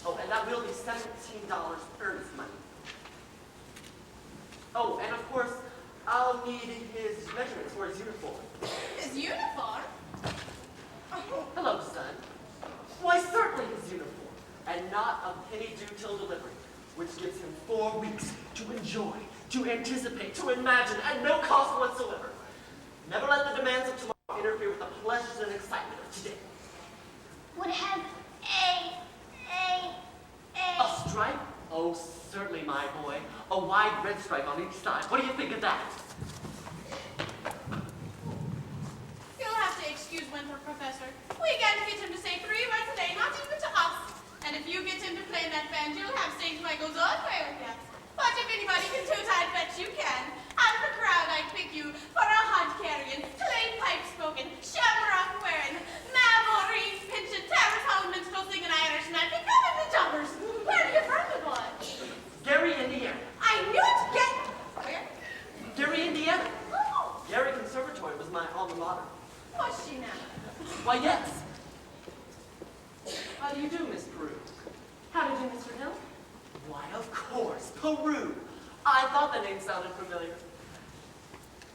Speaker 4: Oh, and that will be $17 earnest money. Oh, and of course, I'll need his measurements for his uniform.
Speaker 7: His uniform?
Speaker 4: Hello, son. Why, certainly his uniform, and not a penny due till delivery, which gives him 4 weeks to enjoy, to anticipate, to imagine, at no cost whatsoever. Never let the demands of tomorrow interfere with the pleasures and excitement of today.
Speaker 8: Would it have a
Speaker 4: A stripe? Oh, certainly, my boy. A wide red stripe on each side. What do you think of that?
Speaker 7: You'll have to excuse Winthrop, Professor. We can't get him to say 3 words a day, not even to us. And if you get him to play in that band, you'll have St. Michael's own way with that. But if anybody can toot, I bet you can. Out of the crowd, I'd pick you for a hunt carrying, plain pipe spoken, shamrock wearing, Mavorine pinching, Terrace minstrel singing Irish, and I'd be coming the jumpers. Where are you from, the boy?
Speaker 4: Gary, Indiana.
Speaker 7: I knew it. Where?
Speaker 4: Gary, Indiana.
Speaker 7: Oh,
Speaker 4: Gary Conservatory was my alma mater.
Speaker 7: was she now?
Speaker 4: Why, yes. How do you do, Miss Peru? How do you do, Mr. Hill? Why, of course, Peru. I thought the name sounded familiar.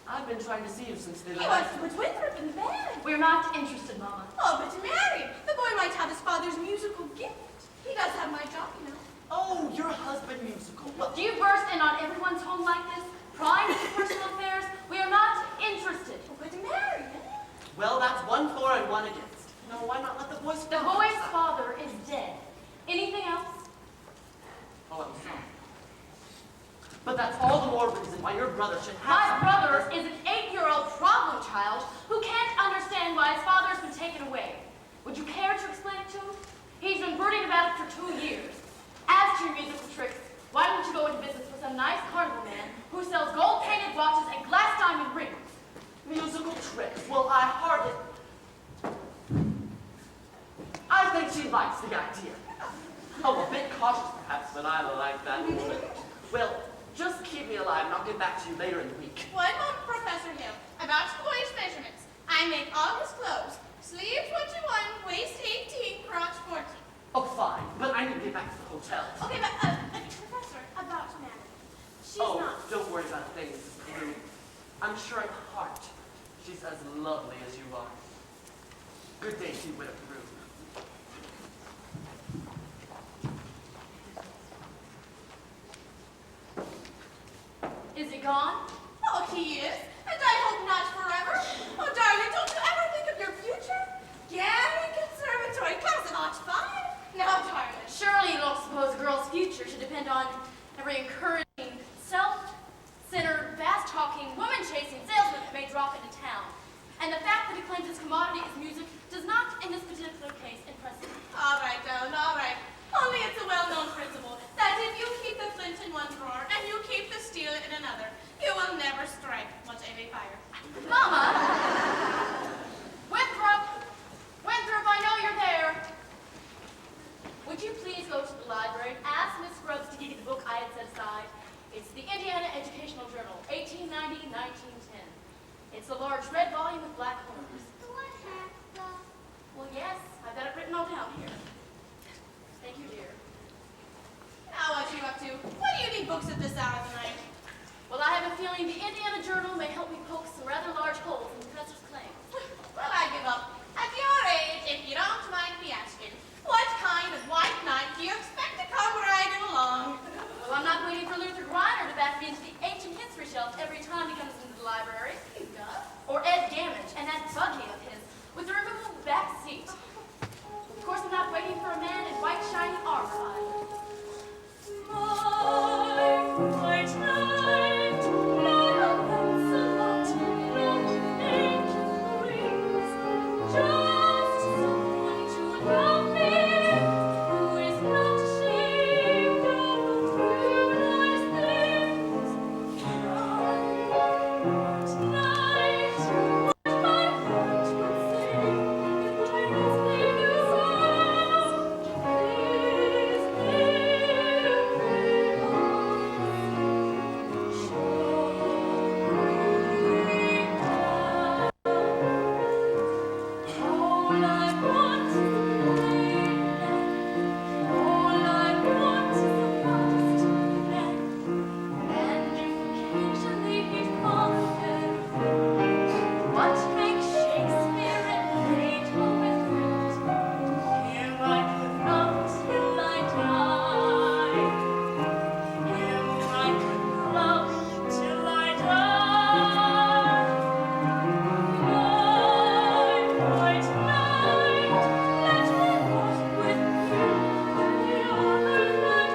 Speaker 4: I've been trying to see you since the
Speaker 7: He wants to put Winthrop in the band.
Speaker 6: We're not interested, Mama.
Speaker 7: Oh, but Mary, the boy might have his father's musical gift. He does have my job, you know.
Speaker 4: Oh, your husband musical. Well,
Speaker 6: Do you burst in on everyone's home like this, prying into personal affairs? We are not interested.
Speaker 7: Oh, but Mary,
Speaker 4: well, that's 1 for and 1 against. No, why not let the boys
Speaker 6: The
Speaker 4: talk?
Speaker 6: boy's father is dead. Anything else?
Speaker 4: Oh, I'm sorry. But that's all the more reason why your brother should have
Speaker 6: My
Speaker 4: some-
Speaker 6: brother is an 8-year-old problem child who can't understand why his father's been taken away. Would you care to explain it to him? He's been brooding about it for 2 years. As to your musical tricks, why don't you go into business with some nice carnival man who sells gold-painted watches and glass diamond rings?
Speaker 4: Musical tricks. Well, I hardly... I think she likes the idea. Oh, a bit cautious, perhaps, but I like that woman. Well, just keep me alive, and I'll get back to you later in the week.
Speaker 7: 1 moment, Professor Hill. About the boy's measurements. I make all his clothes. Sleeve 21, waist 18, crotch 14.
Speaker 4: Oh, fine, but I need to get back to the hotel.
Speaker 7: Okay, but, Professor, about Mary. She's
Speaker 4: Oh,
Speaker 7: not.
Speaker 4: don't worry about things, Mrs. Peru. I'm sure at heart she's as lovely as you are. Good day to you, Widow Peru.
Speaker 6: Is he gone?
Speaker 7: Oh, he is. And I hope not forever. Oh, darling, don't you ever think of your future? Gary Conservatory.
Speaker 6: body is music does not, in this particular case, impress me.
Speaker 7: All right, Ellen, all right. Only it's a well-known principle that if you keep the flint in one drawer and you keep the steel in another, you will never strike much of a fire.
Speaker 6: Mama! Winthrop, I know you're there. Would you please go to the library and ask Miss Scruggs to give you the book I had set aside? It's the Indiana Educational Journal, 1890-1910. It's a large red volume with black corners.
Speaker 8: The one half, the...
Speaker 6: Well, yes, I've got it written all down here. Thank you, dear.
Speaker 7: Now what you up to? What do you need books at this hour of the night?
Speaker 6: Well, I have a feeling the Indiana Journal may help me poke some rather large holes in the professor's claim.
Speaker 7: Well, I give up. At your age, if you don't mind me asking, what kind of white knight do you expect to come riding along?
Speaker 6: Well, I'm not waiting for Luther Griner to back me into the ancient history shelf every time he comes into the library. Or Ed Gamage and that buggy of his with the removable back seat. Of course, I'm not waiting for a man in white shiny armor either.
Speaker 7: My white knight, not a Lancelot, no angel wings, just someone to love me, who is not ashamed of realized things. What night, what my heart would sing, if I was fingers off, please, all I want is a plain man. All I want is a modest man. And if occasionally he'd conquer, what makes Shakespeare and Plato with him I could love till I die. Him I could love till I die. My white knight, let me walk with you the other night.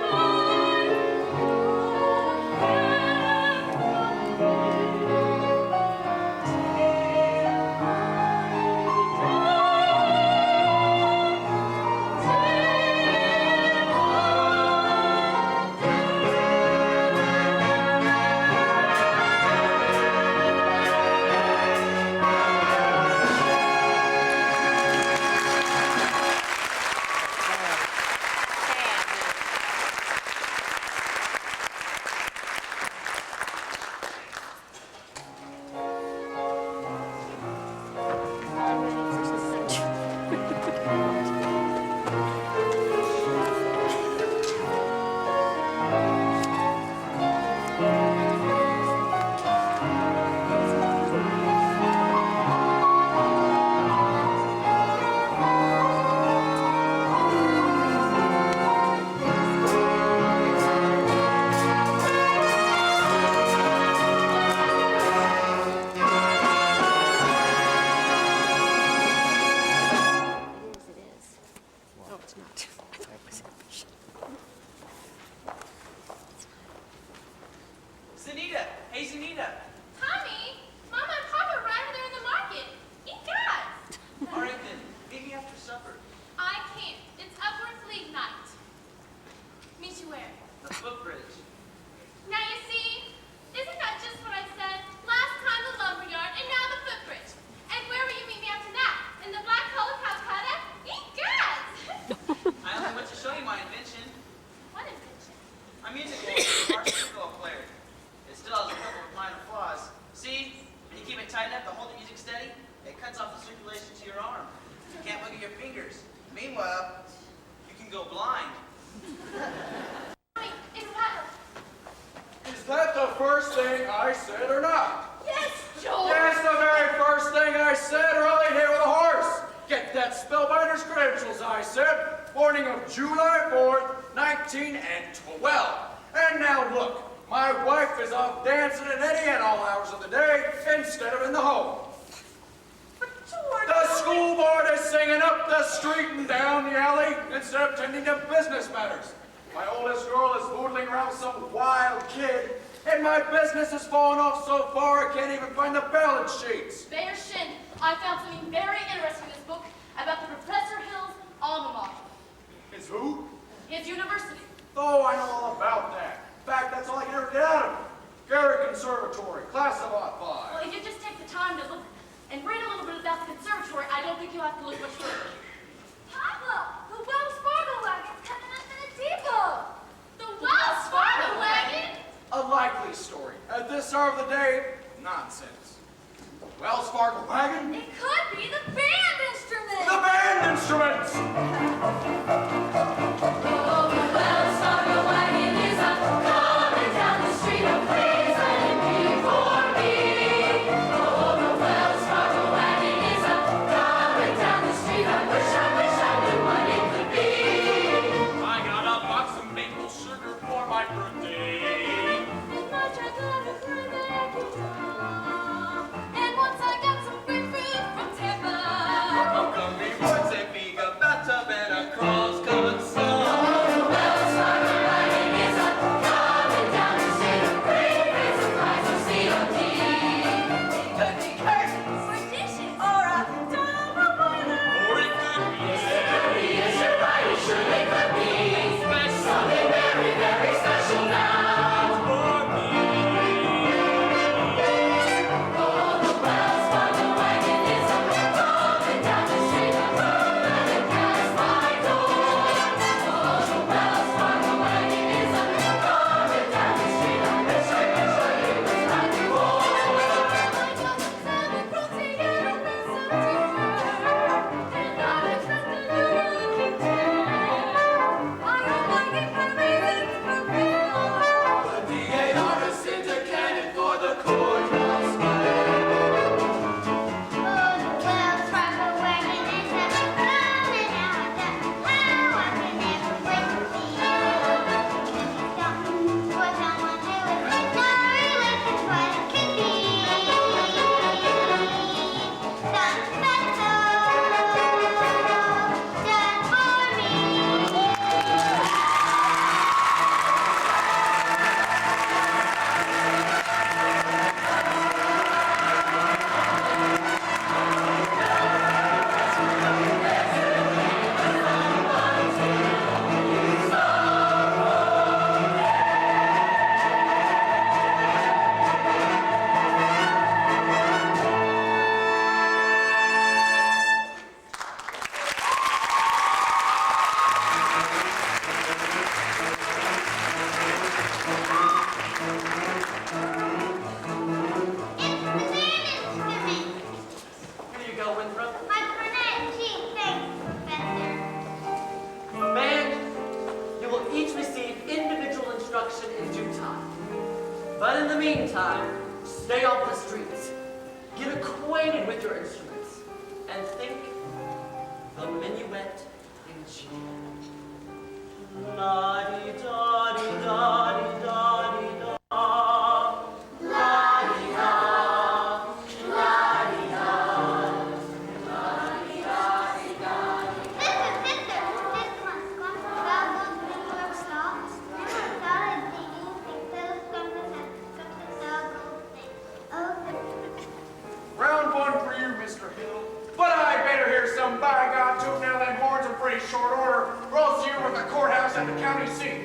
Speaker 10: Zanita! Hey, Zanita!
Speaker 8: Tommy, Mama and Papa are right over there in the market. Eat guys.
Speaker 10: All right then, meet me after supper.
Speaker 8: I can't. It's Upwards League night. Meet you where?
Speaker 10: The footbridge.
Speaker 8: Now you see, isn't that just what I said? Last time the lumberyard, and now the footbridge. And where will you meet me after that? In the Black Hole of Calcutta? Eat guys.
Speaker 10: I only went to show you my invention.
Speaker 8: What invention?
Speaker 10: My music board is a harpsichord player. It still has a couple of minor flaws. See, when you keep it tight enough to hold the music steady, it cuts off the circulation to your arm. You can't look at your fingers. Meanwhile, you can go blind.
Speaker 8: Tommy, it's Rattle.
Speaker 9: Is that the first thing I said or not?
Speaker 8: Yes, Joel.
Speaker 9: Yes, the very first thing I said, right here with a horse. Get that spellbinder's credentials, I said. Morning of July 4th, 1912. And now look, my wife is off dancing and eddying all hours of the day instead of in the home.
Speaker 7: But George,
Speaker 9: The school board is singing up the street and down the alley instead of tending to business matters. My oldest girl is boodling around with some wild kid, And my business has fallen off so far I can't even find the balance sheets.
Speaker 6: Mayor Shin, I found something very interesting in this book about the Professor Hill's alma mater,
Speaker 9: Is who?
Speaker 6: his university.
Speaker 9: Oh, I know all about that. In fact, that's all I can ever get out of it. Gary Conservatory, class of '05.
Speaker 6: Well, if you just take the time to look and read a little bit about the conservatory, I don't think you'll have to look much further.
Speaker 8: Pablo, the Wells Fargo wagon's coming up in the depot.
Speaker 6: The Wells Fargo wagon?
Speaker 9: A likely story. At this hour of the day, nonsense. Wells Fargo wagon?
Speaker 8: It could be the band instrument.
Speaker 9: The band instruments!
Speaker 6: Oh, the Wells Fargo wagon is a coming down the street. Oh, please let it be for me. Oh, the Wells Fargo wagon is a coming down the street. I wish I knew what it could be.
Speaker 13: I got a box of maple sugar for my birthday.
Speaker 6: And my chocolate is my baby drum. And once I got some grapefruit from Tampa.
Speaker 12: Welcome me boys and big a bathtub and a cross-cut song.
Speaker 6: The Wells Fargo wagon is a coming down the street. Free supplies of COD. Could be curtains or dishes or a double boiler.
Speaker 13: Or it could be
Speaker 6: Yes, you're right, it surely could be something very, very special now.
Speaker 13: for me.
Speaker 6: Oh, the Wells Fargo wagon is a coming down the street. I'm running past my door. Oh, the Wells Fargo wagon is a coming down the street. I wish it was right before. My cousin Sam and Rosie and a mess of teachers. And I expect a new looking chair. I hope I get my raisins for Christmas.
Speaker 12: The DAR has sent a cannon for the courthouse fire.
Speaker 8: Oh, the Wells Fargo wagon is a coming out the how I can never wait to see you. Something for someone who is not realistic what it could be. Something special just for me.
Speaker 4: Here you go, Winthrop.
Speaker 8: My cornet, gee, thanks, Professor.
Speaker 4: Band, you will each receive individual instruction in due time. But in the meantime, stay off the streets. Get acquainted with your instruments. And think the minuet in G. La-di-da-di-da-di-da-di-da. La-di-da. La-di-da.
Speaker 8: Sister, this one's going to grab those regular stocks. And I thought I'd be using those Oh.
Speaker 9: Round one for you, Mr. Hill. But I better hear some bygone tune now. Them horns are pretty short order, or else you're with the courthouse and the county seat.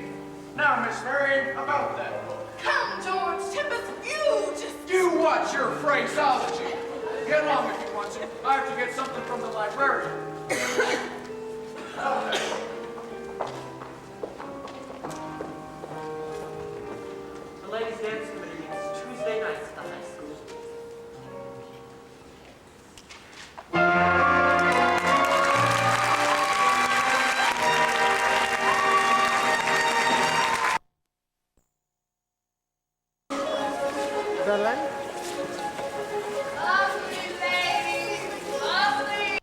Speaker 9: Now, Miss Marion, about that book.
Speaker 7: Come, George, Tempest, you just...
Speaker 9: You watch your phraseology. Get along if you want to. I have to get something from the librarian.
Speaker 4: The ladies' dance committee meets Tuesday nights at the high school.
Speaker 7: Lovely ladies, lovely.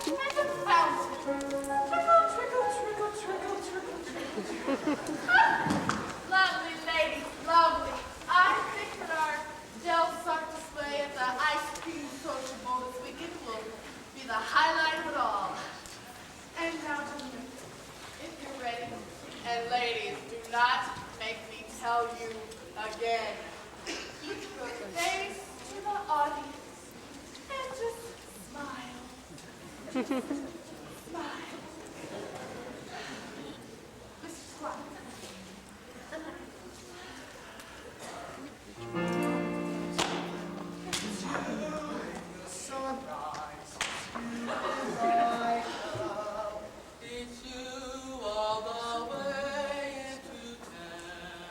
Speaker 7: and a fountain. Trickle, trickle, trickle, trickle, trickle, trickle, trickle. Lovely ladies, lovely. I think that our Del Suck display at the Ice Cream Sociable this weekend will be the highlight of it all. And now, gentlemen, if you're ready, and ladies, do not make me tell you again. Keep your face to the audience and just smile. Just smile. Mr. Squat.
Speaker 12: It's you all the way into town.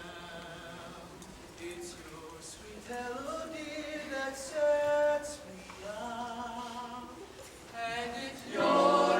Speaker 12: It's your sweet melody that sets me on. And it's your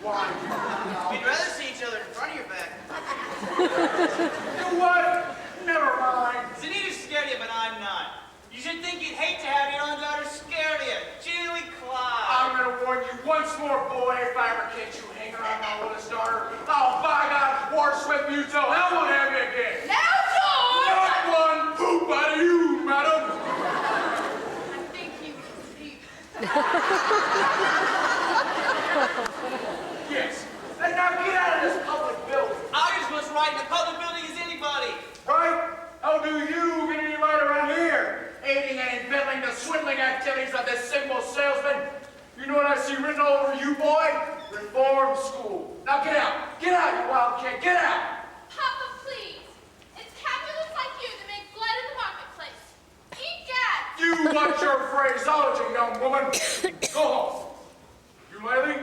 Speaker 9: Why?
Speaker 10: We'd rather see each other in front of your back.
Speaker 9: You what? Never mind.
Speaker 2: Zanita's scared of you, but I'm not. You should think you'd hate to have your own daughter scared of you. Julie Clyde.
Speaker 9: I'm gonna warn you once more, boy, if I ever catch you hanging around my oldest daughter, I'll by God horsewhip you till hell would have you again.
Speaker 7: Now, George!
Speaker 9: Not one poop out of you, madam.
Speaker 7: I think he was asleep.
Speaker 9: Yes. And now get out of this public building.
Speaker 2: I just must ride in a public building as anybody.
Speaker 9: Right? How do you get any right around here? Aiding and embezzling the swindling activities of this single salesman. You know what I see written all over you, boy? Reform school. Now get out. Get out, you wild kid. Get out.
Speaker 8: Papa, please. It's capitalists like you that make blood in the marketplace. Eat gas.
Speaker 9: You watch your phraseology, young woman. Go home. You, Lately,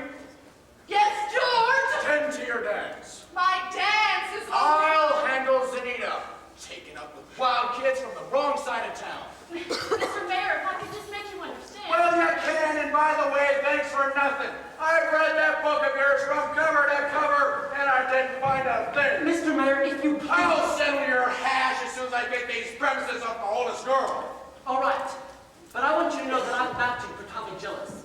Speaker 7: Yes, George!
Speaker 9: tend to your dance.
Speaker 7: My dance is over.
Speaker 9: I'll handle Zanita. Taken up with wild kids from the wrong side of town.
Speaker 6: Mr. Mayor, if I could just make you understand.
Speaker 9: Well, you can, and by the way, thanks for nothing. I read that book of yours from cover to cover, and I didn't find a thing.
Speaker 4: Mr. Mayor, if you please.
Speaker 9: I'll settle your hash as soon as I get these premises off the oldest girl.
Speaker 4: All right, but I want you to know that I'm vouching for Tommy Gillis.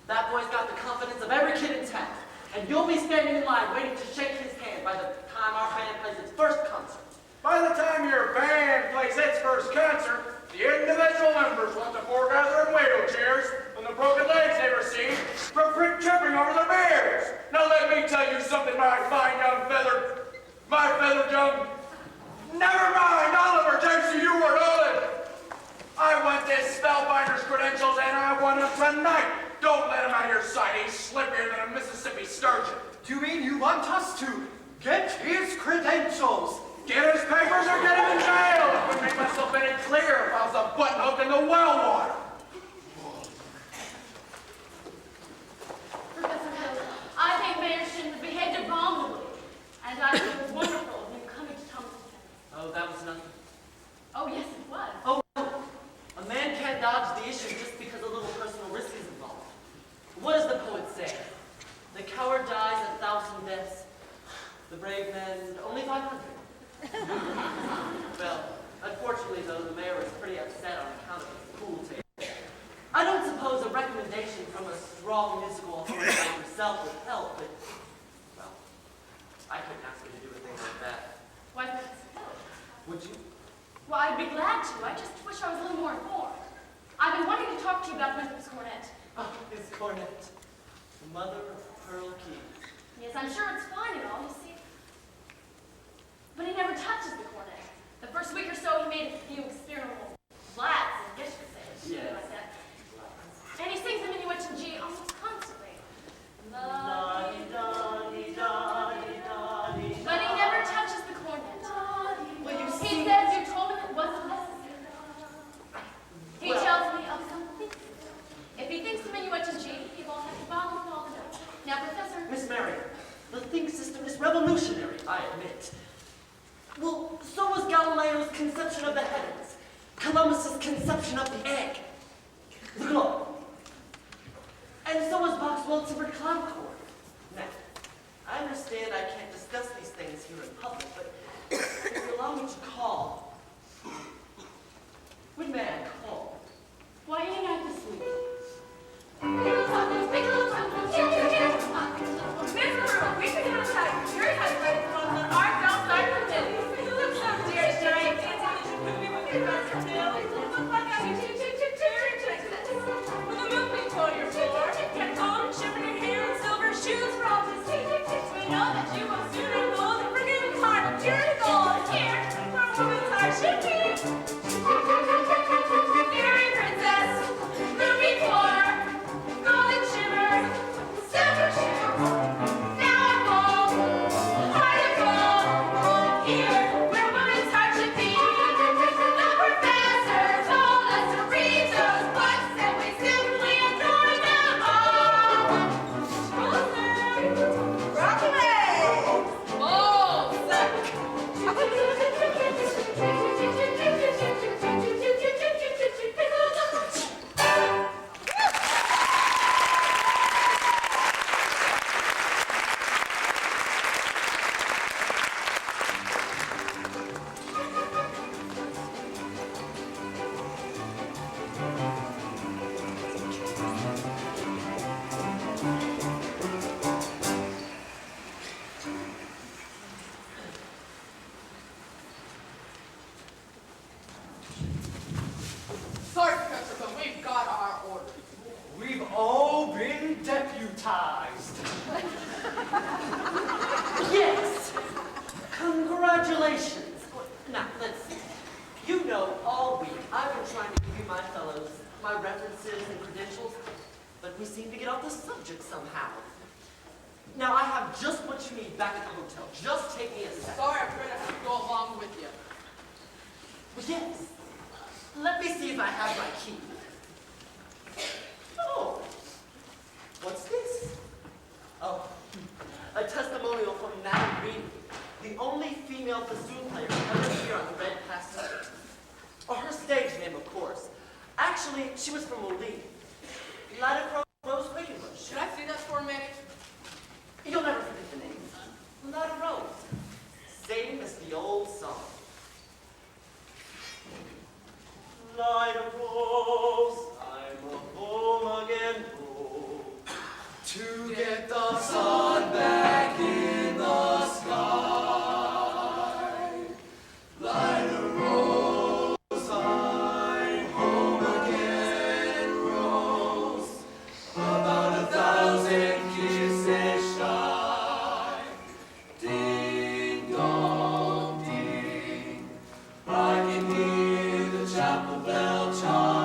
Speaker 4: That boy's got the confidence of every kid in town, and you'll be standing in line waiting to shake his hand by the time our band plays its first concert.
Speaker 9: By the time your band plays its first concert, the individual members want to foregather in wheelchairs from the broken legs they received from tripping over their beers. Now let me tell you something, my fine young feathered young. Never mind, Oliver, James, you were Olive. I want this spellbinder's credentials, and I want them tonight. Don't let him out of your sight. He's slippier than a Mississippi sturgeon.
Speaker 11: Do you mean you want us to get his credentials?
Speaker 9: Get his papers or get him in jail. It would make myself any clearer if I was a button hook in the well water.
Speaker 6: Professor Hill, I think Mayor Shin has behaved abominably, and I think it was wonderful of you coming to Thomas's campus.
Speaker 4: Oh, that was nothing.
Speaker 6: Oh, yes, it was.
Speaker 4: Oh, no. A man can't dodge the issue just because a little personal risk is involved. What does the poet say? The coward dies 1,000 deaths. The brave man, only 500. Well, unfortunately, though, the mayor is pretty upset on account of his pool table. I don't suppose a recommendation from a strong musical authority like yourself would help, but, well, I couldn't ask you to do a thing like that.
Speaker 6: Why, Professor Hill?
Speaker 4: Would you?
Speaker 6: Well, I'd be glad to. I just wish I was a little more informed. I've been wanting to talk to you about Memphis Cornet.
Speaker 4: Oh, his cornet. The mother of pearl keys.
Speaker 6: Yes, I'm sure it's fine and all, you see. But he never touches the cornet. The first week or so, he made a few experimental flats, I guess you could say, something like that. And he sings the minuet in G almost constantly.
Speaker 4: La-di-da-di-da-di-da-di-da.
Speaker 6: But he never touches the cornet.
Speaker 4: Well, you
Speaker 6: He
Speaker 4: see,
Speaker 6: says you told him it wasn't necessary. He
Speaker 4: Well-
Speaker 6: tells me of something. If he thinks the minuet in G, he won't have to bother with all the notes. Now, Professor,
Speaker 4: Miss Marion, the think system is revolutionary, I admit. Well, so was Galileo's conception of the heavens, Columbus's conception of the egg, the globe. And so was Bach's Waltz over Cloud Chord. Now, I understand I can't discuss these things here in public, but if you allow me to call, when may I call?
Speaker 6: why ain't I this week?
Speaker 7: Here,
Speaker 4: baptized. Yes. Congratulations. Now, let's see. You know, all week I've been trying to give you my fellows my references and credentials, but we seem to get off the subject somehow. Now, I have just what you need back at the hotel. Just take me a second.
Speaker 7: Sorry, I'm going to have to go along with you.
Speaker 4: Well, yes. Let me see if I have my key. Oh. What's this? Oh. A testimonial from Madame Reedy, the only female bassoon player to ever appear on the Red Pass circuit. Or her stage name, of course. Actually, she was from Moline. Lada Rose Quakenbush.
Speaker 7: Should I see that for a minute?
Speaker 4: You'll never forget the name. Lada Rose. Same as the old song. Lida Rose, I'm a home again, home. To get the sun back in the sky. Lida Rose, I'm home again, Rose. About 1,000 kisses shy. Ding dong ding, I can hear the chapel bell chime.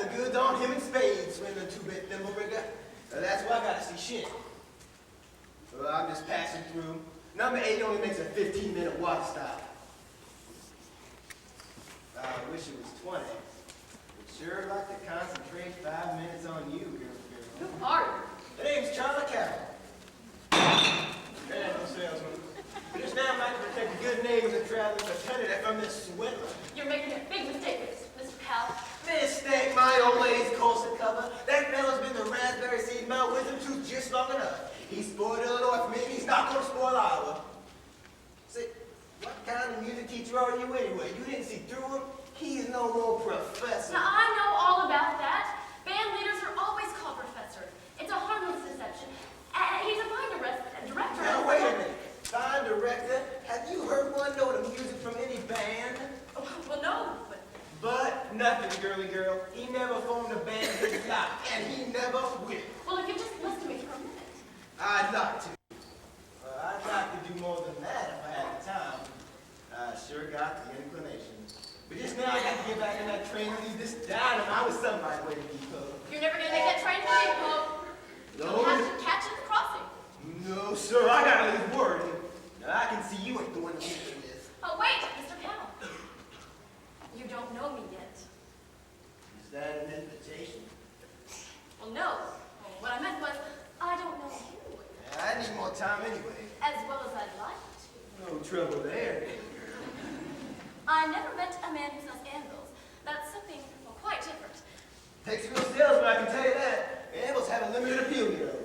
Speaker 1: the goods on him in spades, swindling two-bit thimble-rigger. That's why I gotta see shit. Well, I'm just passing through. Number 8 only makes a 15-minute water stop. I wish it was 20. Would sure like to concentrate 5 minutes on you, girl.
Speaker 6: Who are you?
Speaker 1: The name's Charlie Carroll. Medical salesman. Just now, I'd like to protect the good name of the traveling lieutenant from this swindler.
Speaker 6: You're making a big mistake, Mr. Powell.
Speaker 1: Mistake, my old lady's Colson cover. That fellow's been the raspberry seed Mount Wisdom tooth just long enough. He spoiled Illinois for me, and he's not gonna spoil Iowa. See, what kind of music teacher are you anyway? You didn't see through him? He's no more professor.
Speaker 6: Now, I know all about that. Band leaders are always called professor. It's a harmless deception. And he's a fine director.
Speaker 1: Now, wait a minute. Fine director? Have you heard one note of music from any band?
Speaker 6: Oh, well, no,
Speaker 1: But nothing, girly girl. He never formed a band in his life, and he never will.
Speaker 6: Well, if you just listen to me for a minute.
Speaker 1: I'd like to. I'd like to do more than that if I had the time. I sure got the inclination. But just now I got to get back in that train and leave this dynamite. I was somebody waiting for you, Poe.
Speaker 6: You're never gonna make that train for me, Poe.
Speaker 1: No.
Speaker 6: You'll have to catch it at the crossing.
Speaker 1: No, sir. I gotta leave word. Now I can see you ain't the one to meet with.
Speaker 6: Oh, wait, Mr. Powell. You don't know me yet.
Speaker 1: Is that an invitation?
Speaker 6: Well, no. What I meant was, I don't know you.
Speaker 1: Yeah, I need more time anyway.
Speaker 6: As well as I'd like to.
Speaker 1: No trouble there.
Speaker 6: I never met a man who sells anvils. That's something quite different.
Speaker 1: Takes a real salesman, I can tell you that. Anvils have a limited appeal, you know.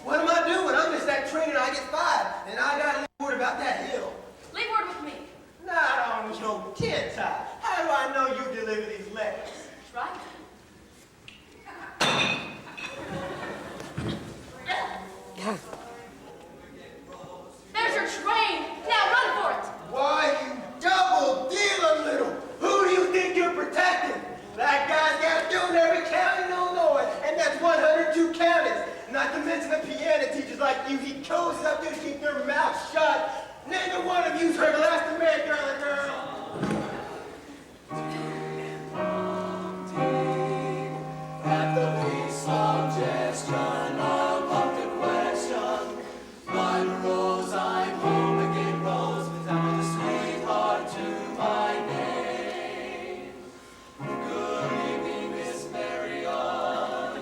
Speaker 1: What am I doing? I'm just that train and I get 5. And I gotta leave word about that hill.
Speaker 6: Leave word with me.
Speaker 1: Not on no tin tie. How do I know you deliver these letters?
Speaker 6: Try me. There's your train. Now run for it.
Speaker 1: Why, you double-dealer little. Who do you think you're protecting? That guy's got a dude in every county in Illinois, and that's 102 counties. Not to mention the piano teachers like you. He codes up there to keep their mouths shut. Neither one of you's heard the last of me, girl.
Speaker 14: At the least suggestion of the question, my rose, I'm home again, Rose, without a sweetheart to my name. Good evening, Miss Marion.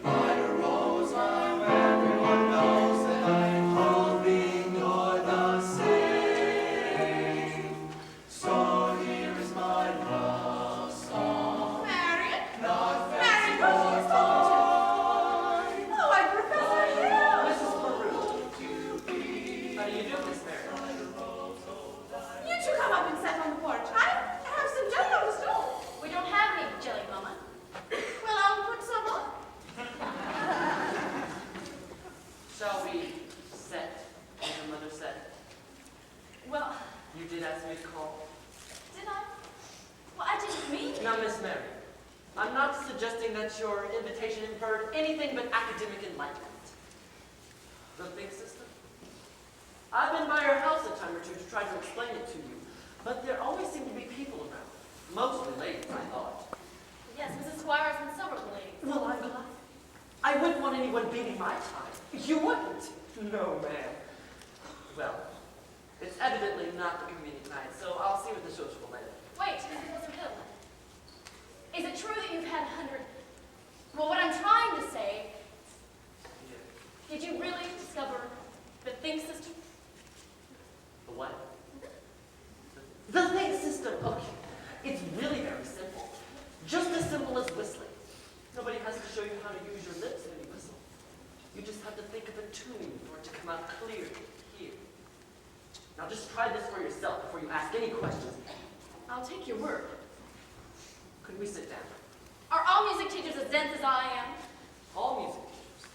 Speaker 14: My rose, everyone knows that I'm hoping you're the same. So here is my love song.
Speaker 7: Marion?
Speaker 14: Not
Speaker 7: Marion,
Speaker 14: fancy
Speaker 7: what's
Speaker 14: or
Speaker 7: this
Speaker 14: fine.
Speaker 7: Oh, I'm Professor Hill.
Speaker 4: Mrs. Peru. How do you do, Miss Mary?
Speaker 7: You two come up and sit on the porch. I have some jelly on the stove.
Speaker 6: We don't have any jelly, Mama.
Speaker 7: Well, I'll put some on.
Speaker 4: Shall we set, as your mother said?
Speaker 6: Well,
Speaker 4: You did ask me to call.
Speaker 6: did I? Well, I didn't mean to.
Speaker 4: Now, Miss Mary, I'm not suggesting that your invitation inferred anything but academic enlightenment. The think system? I've been by your house a time or two to try to explain it to you, but there always seem to be people around. Mostly ladies, I thought.
Speaker 6: Yes, Mrs. Squires and several ladies.
Speaker 4: Well, I wouldn't want anyone beating my time. You wouldn't? No, ma'am. Well, it's evidently not the convenient night, so I'll see what the social later.
Speaker 6: Wait, Mr. Hill. Is it true that you've had 100? Well, what I'm trying to say, did you really discover the think system?
Speaker 4: The what? The think system. Okay. It's really very simple. Just as simple as whistling. Nobody has to show you how to use your lips when you whistle. You just have to think of a tune for it to come out clearly here. Now just try this for yourself before you ask any questions.
Speaker 6: I'll take your word.
Speaker 4: Could we sit down?
Speaker 6: Are all music teachers as dense as I am?
Speaker 4: All music teachers.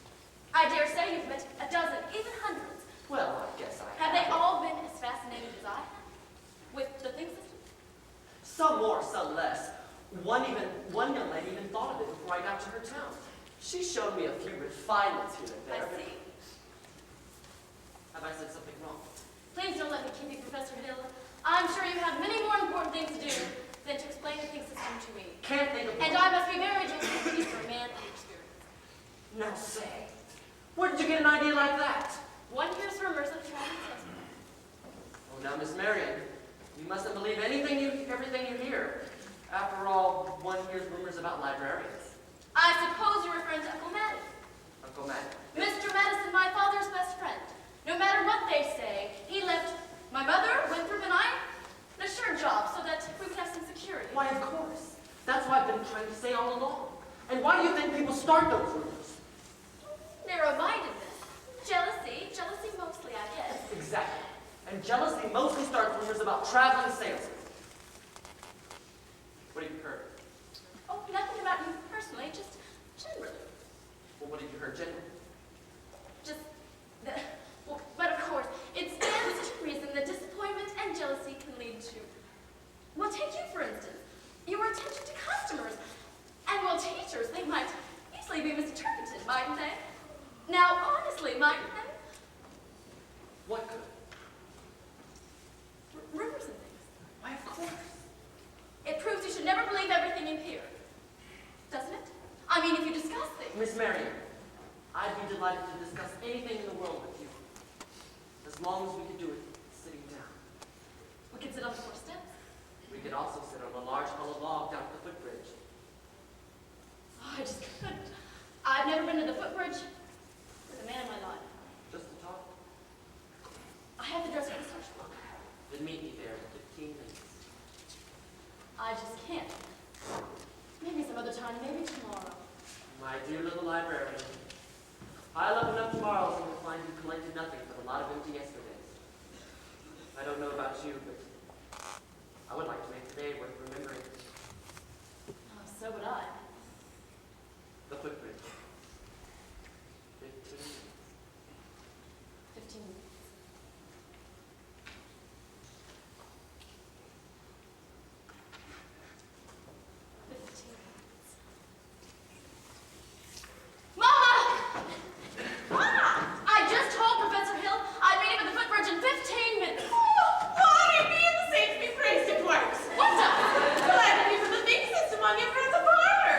Speaker 6: I dare say you've met a dozen, even hundreds.
Speaker 4: Well, I guess I
Speaker 6: Have they all been as fascinated as I have with the think system?
Speaker 4: Some more, some less. One young lady even thought of it before I got to her town. She showed me a few refinements here and
Speaker 6: I
Speaker 4: there.
Speaker 6: see.
Speaker 4: Have I said something wrong?
Speaker 6: Please don't let me keep you, Professor Hill. I'm sure you have many And I must be married to you for a manly experience.
Speaker 4: Now say, where did you get an idea like that?
Speaker 6: One hears rumors of traveling salesmen.
Speaker 4: Oh, now, Miss Marion, you mustn't believe everything you hear. After all, one hears rumors about librarians.
Speaker 6: I suppose you're referring to Uncle Matty.
Speaker 4: Uncle Matt.
Speaker 6: Mr. Madison, my father's best friend. No matter what they say, he left my mother, Winthrop, and I an assured job so that we could have some security.
Speaker 4: Why, of course. That's what I've been trying to say all along. And why do you think people start those rumors?
Speaker 6: Narrow-mindedness. Jealousy mostly, I guess.
Speaker 4: Exactly. And jealousy mostly starts rumors about traveling salesmen. What have you heard?
Speaker 6: Oh, nothing about you personally, just generally.
Speaker 4: Well, what have you heard generally?
Speaker 6: Just that, well, but of course, it stands to reason that disappointment and jealousy can lead to, well, take you for instance. Your attention to customers. And well, teachers, they might easily be misinterpreted, mightn't they? Now, honestly, mightn't they?
Speaker 4: What could?
Speaker 6: Rumors and things.
Speaker 4: Why, of course.
Speaker 6: It proves you should never believe everything you hear. Doesn't it? I mean, if you discuss things.
Speaker 4: Miss Marion, I'd be delighted to discuss anything in the world with you. As long as we could do it sitting down.
Speaker 6: We can sit on the 4 steps.
Speaker 4: We could also sit on a large hollow log down at the footbridge.
Speaker 6: Oh, I just couldn't. I've never been to the footbridge with a man in my life.
Speaker 4: Just to talk.
Speaker 6: I have to dress for the social club.
Speaker 4: Then meet me there in 15 minutes.
Speaker 6: I just can't. Maybe some other time, maybe tomorrow.
Speaker 4: My dear little librarian, I'll open up tomorrow and find you collected nothing but a lot of empty yesterdays. I don't know about you, but I would like to make today worth remembering.
Speaker 6: Oh, so would I.
Speaker 4: The footbridge. 15 minutes.
Speaker 6: 15 minutes.
Speaker 7: Glad to be from the big system on your front of the parlor.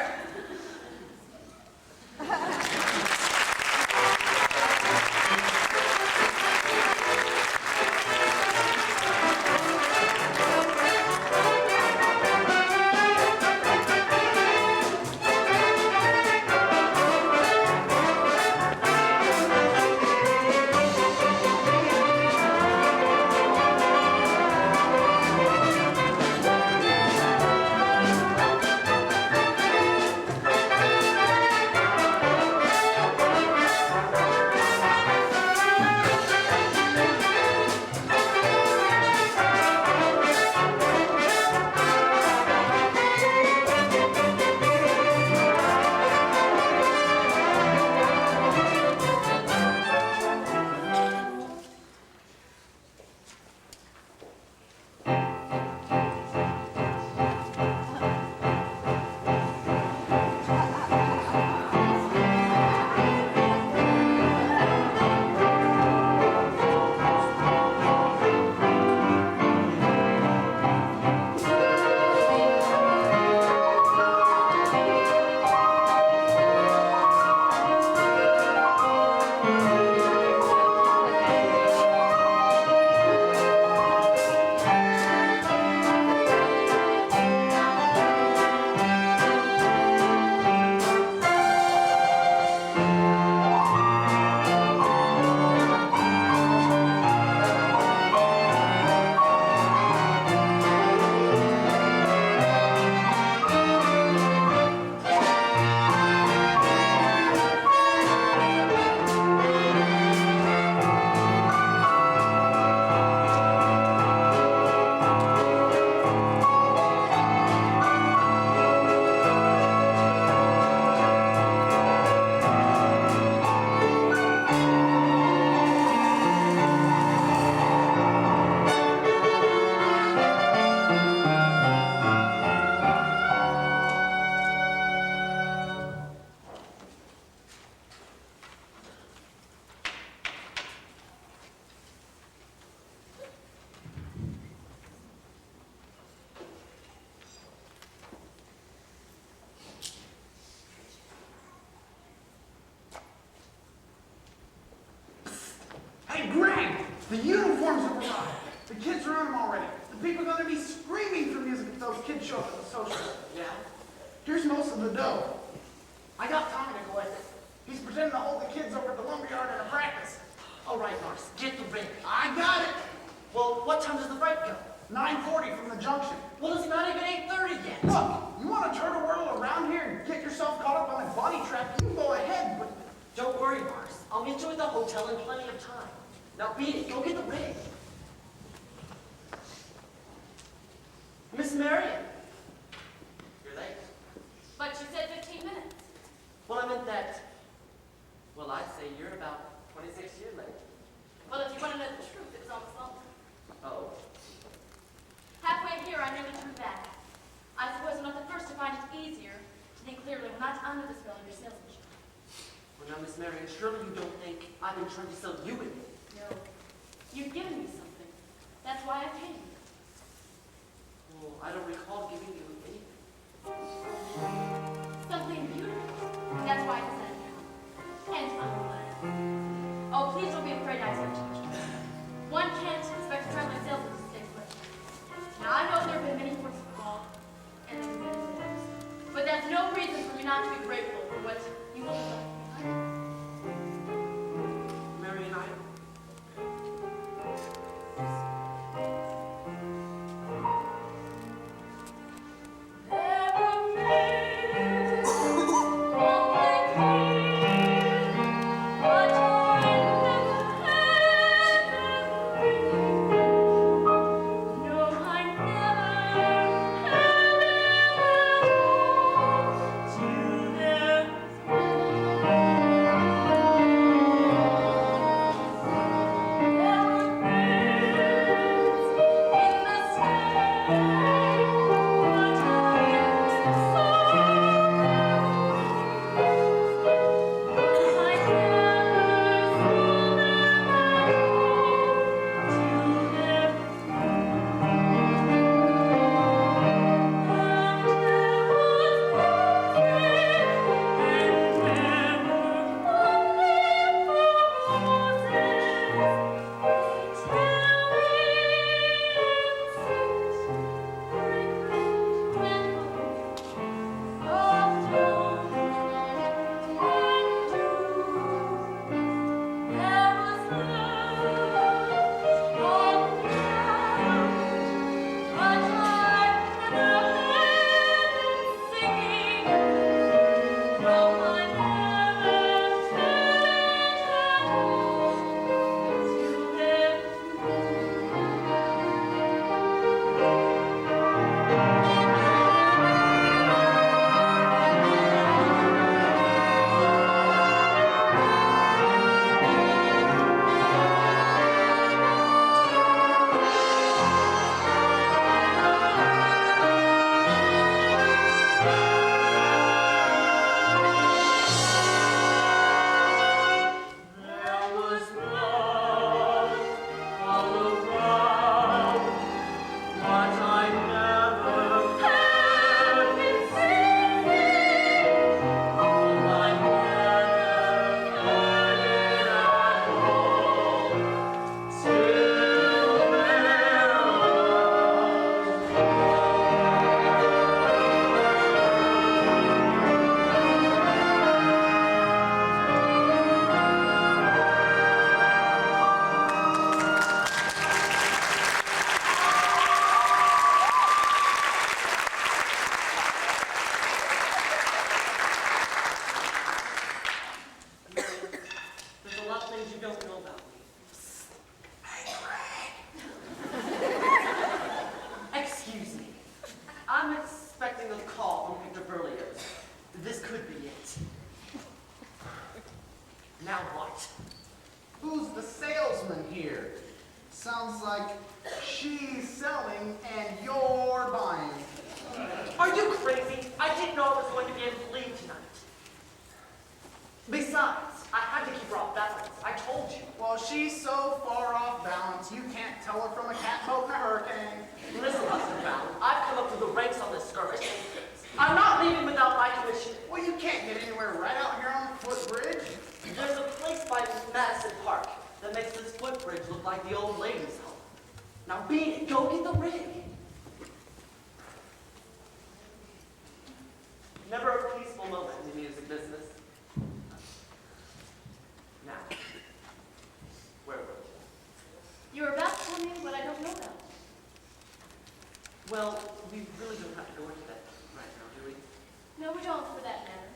Speaker 5: The uniforms have arrived. The kids are in them already. The people are going to be screaming for music if those kids show up at the social.
Speaker 4: Yeah?
Speaker 5: Here's most of the dough. I got Tommy to collect it. He's pretending to hold the kids over at the lumberyard at a practice.
Speaker 4: All right, Mars, get the ring.
Speaker 5: I got it.
Speaker 4: Well, what time does the break go?
Speaker 5: 9:40 from the junction.
Speaker 4: Well, it's not even 8:30 yet.
Speaker 5: Look, you want to turtle whirl around here and get yourself caught up on a bunny trap, you can go ahead, but...
Speaker 4: Don't worry, Mars. I'll meet you at the hotel in plenty of time. Now beat it. Go get the ring. Miss Marion. You're late.
Speaker 6: But you said 15 minutes.
Speaker 4: Well, I meant that... Well, I'd say you're about 26 years late.
Speaker 6: Well, if you want to know the truth, it was almost longer.
Speaker 4: Oh.
Speaker 6: Halfway here, I nearly turned back. I suppose I'm not the first to find it easier to think clearly when not under the spell of your salesmanship.
Speaker 4: Well, now, Miss Marion, surely you don't think I've been trying to sell you anything.
Speaker 6: No. You've given me something. That's why I came.
Speaker 4: Well, I don't recall giving you anything.
Speaker 6: Something beautiful. That's why I decided to come. And I'm glad. Oh, please don't be afraid I said too much. One can't expect to try my sales in this stage way. Now, I know there have been many forces involved, and there have been many others. But that's no reason for me not to be grateful for what you have done.
Speaker 4: Marion, I... Now what?
Speaker 5: Who's the salesman here? Sounds like she's selling and you're buying.
Speaker 4: Are you crazy? I didn't know I was going to be able to leave tonight. Besides, I had to keep her off balance. I told you.
Speaker 5: Well, she's so far off balance, you can't tell her from a catboat in a hurricane.
Speaker 4: Listen, Mr. Brown, I've come up through the ranks on this skirmish. I'm not leaving without my commission.
Speaker 5: Well, you can't get anywhere right out here on the footbridge.
Speaker 4: There's a place by Madison Park that makes this footbridge looked like the old ladies' home. Now beat it, go get the rig. Never a peaceful moment in the music business. Now, where were we?
Speaker 6: You're about to tell me what I don't know about.
Speaker 4: Well, we really don't have to go into that right now, do we?
Speaker 6: No, we don't, for that matter.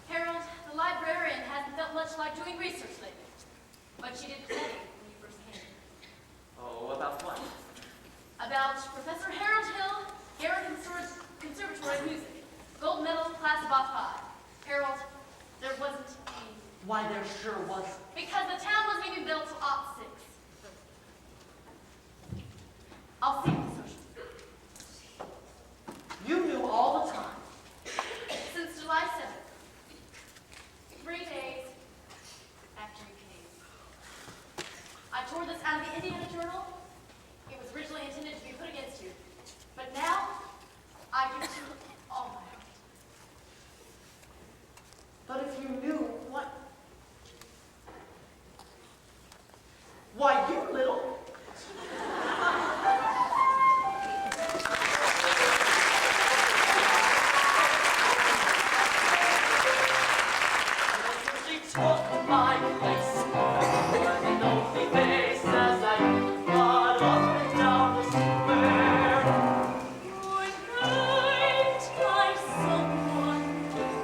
Speaker 6: Harold, the librarian, hasn't felt much like doing research lately. But she did plenty when you first came.
Speaker 4: Oh, about what?
Speaker 6: About Professor Harold Hill, Garrett Conservatory of Music. Gold medal, class of '05. Harold, there wasn't any.
Speaker 4: Why, there sure wasn't.
Speaker 6: Because the town wasn't even built till '06. I'll see you, social.
Speaker 4: You knew all the time.
Speaker 6: Since July 7th. 3 days after you came. I tore this out of the Indiana Journal. It was originally intended to be put against you. But now, I give you all my heart.
Speaker 4: But if you knew what... Why, you little... She took my place, an only face as I got up and down the square.
Speaker 6: Good night, my someone. Good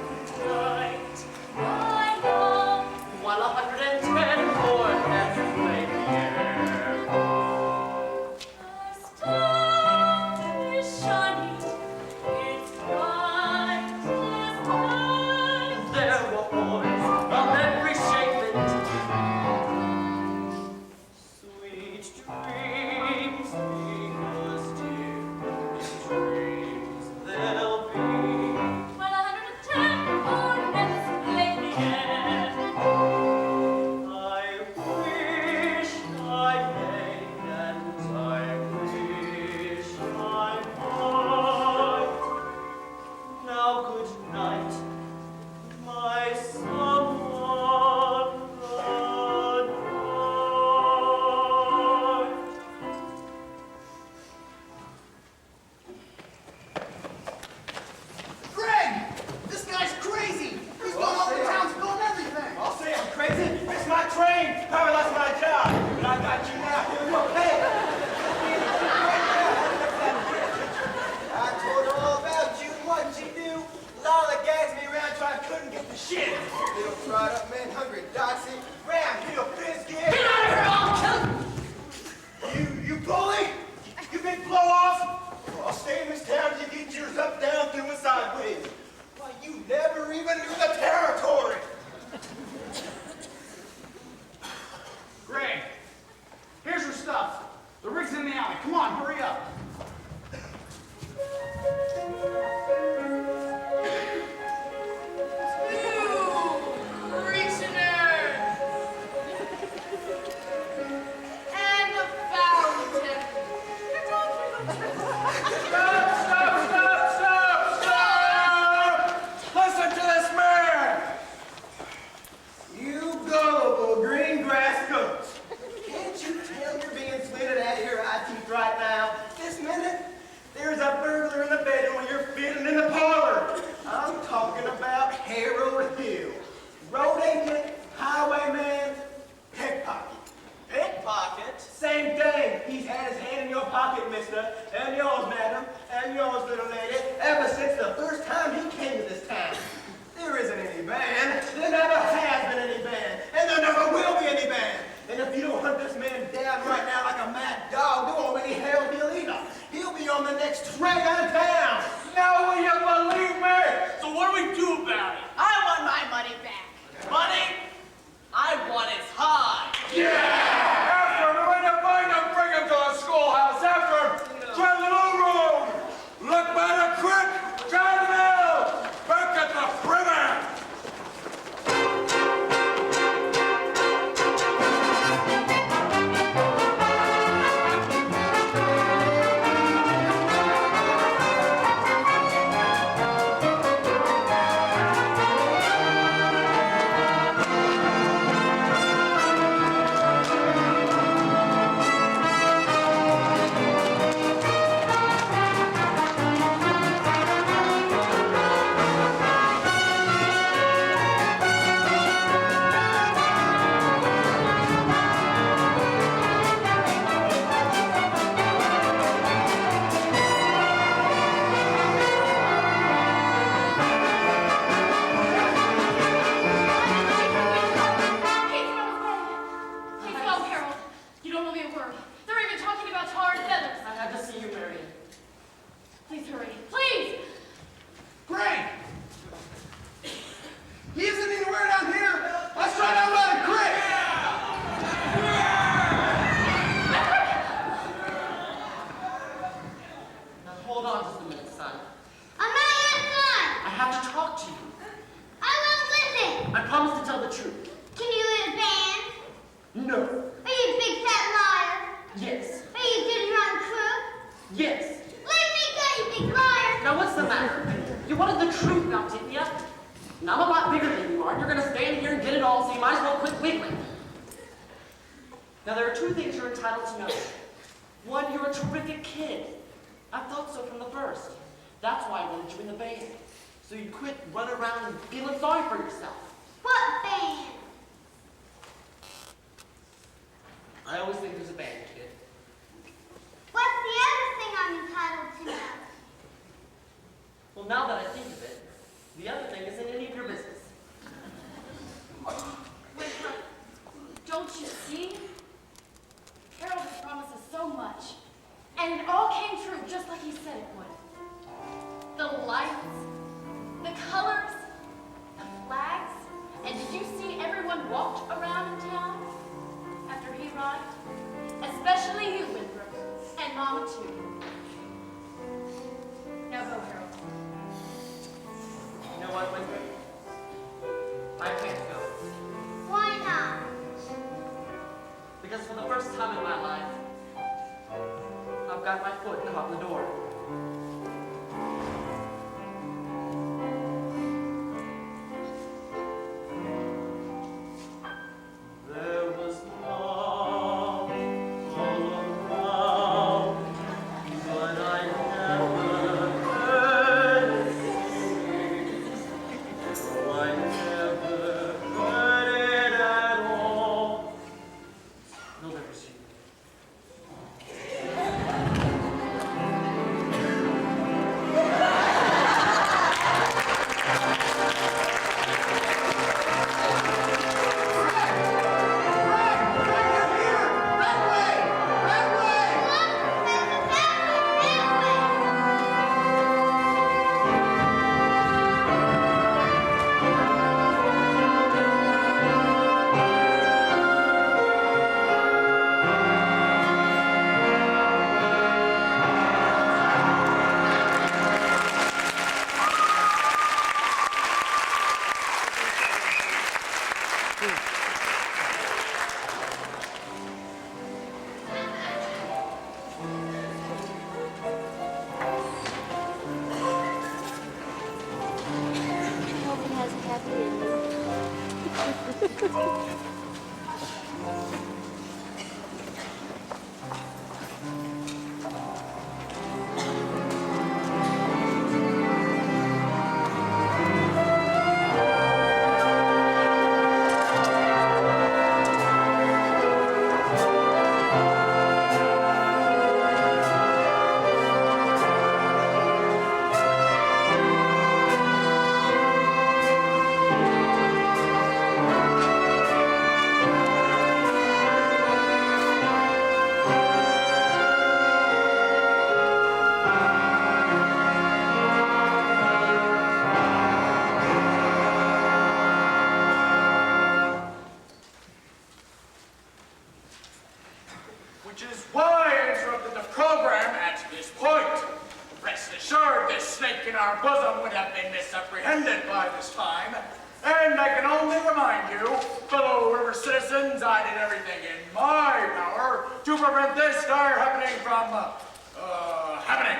Speaker 6: night, my love.
Speaker 4: While 110 more heads played the air.
Speaker 6: The star is shining. It's bright as night.
Speaker 4: There were boys of every shape and sweet dreams, because dearest dreams they'll be.
Speaker 6: While 110 more heads played the air.
Speaker 4: I wish I may, and I wish I might. Now good night, my someone. Good night.
Speaker 5: Greg! This guy's crazy! He's going all over town spilling everything!
Speaker 1: I'll say I'm crazy. It's my train. Probably lost my job. But I got you now. Here we go. Hey! I told her all about you and what you do. Lollygags me around till I couldn't get the shit. Little dried up man, hungry doxy. Ram, heel, biscuit.
Speaker 4: Get out of here, I'll kill you!
Speaker 1: You bully? You big blow off? Well, I'll stay in this town till you get yours up, down, through, and sideways. Why, you never even knew the territory.
Speaker 5: Greg, here's your stuff. The rig's in the alley. Come on, hurry up.
Speaker 7: And the fountain.
Speaker 9: Stop! Listen to this man!
Speaker 1: You gullible green grass goats. Can't you tell you're being slitted out of your eye teeth right now? This minute, there's a burglar in the bedroom when you're feeding in the parlor. I'm talking about Harold Hill. Road agent, highwayman, pickpocket.
Speaker 10: Pickpocket?
Speaker 1: Same thing. He's had his hand in your pocket, mister, and yours, madam, and yours, little lady, ever since the first time he came to this town. There isn't any band. There never has been any band. And there never will be any band. And if you don't hunt this man down right now like a mad dog, there won't be any Harold Hill either. He'll be on the next train out of town.
Speaker 13: Now will you believe me? So what do we do about it?
Speaker 7: I want my money back.
Speaker 10: Money? I want his hide.
Speaker 9: After him, when you find him, bring him to the schoolhouse. After him, try the little road. Look by the creek, down the mill, back at the river.
Speaker 6: word. They're even talking about tar and feathers.
Speaker 4: I had to see you, Marion.
Speaker 6: Please hurry. Please!
Speaker 5: Great! He isn't anywhere down here. Let's try down by the creek.
Speaker 4: Now hold on just a minute, son.
Speaker 8: I'm not yet done.
Speaker 4: I have to talk to you.
Speaker 8: I won't listen.
Speaker 4: I promise to tell the truth.
Speaker 8: Can you lead a band?
Speaker 4: No.
Speaker 8: Are you a big fat liar?
Speaker 4: Yes.
Speaker 8: Are you a good run crook?
Speaker 4: Yes.
Speaker 8: Let me go, you big liar.
Speaker 4: Now what's the matter? You wanted the truth now, didn't you? And I'm a lot bigger than you are, and you're gonna stand here and get it all, so you might as well quit wiggling. Now there are two things you're entitled to know. One, you're a terrific kid. I thought so from the first. That's why I wanted you in the band. So you'd quit running around and feeling sorry for yourself.
Speaker 8: What band?
Speaker 4: I always think there's a band, kid.
Speaker 8: What's the other thing I'm entitled to know?
Speaker 4: Well, now that I think of it, the other thing isn't any of your business.
Speaker 6: Winthrop, don't you see? Harold has promised us so much. And it all came true just like he said it would. The lights, the colors, the flags. And did you see everyone walked around in town after he arrived? Especially you, Winthrop, and Mama too. Now go, Harold.
Speaker 4: You know what, Winthrop? I can't go.
Speaker 8: Why not?
Speaker 4: Because for the first time in my life, I've got my foot caught in the door. There was love all around, but I never heard it sing. No, I never heard it at all. You'll never see
Speaker 8: Hope it has a happy ending.
Speaker 9: Which is why I interrupted the program at this point. Rest assured, this snake in our bosom would have been misapprehended by this time. And I can only remind you, fellow river citizens, I did everything in my power to prevent this dire happening from, happening.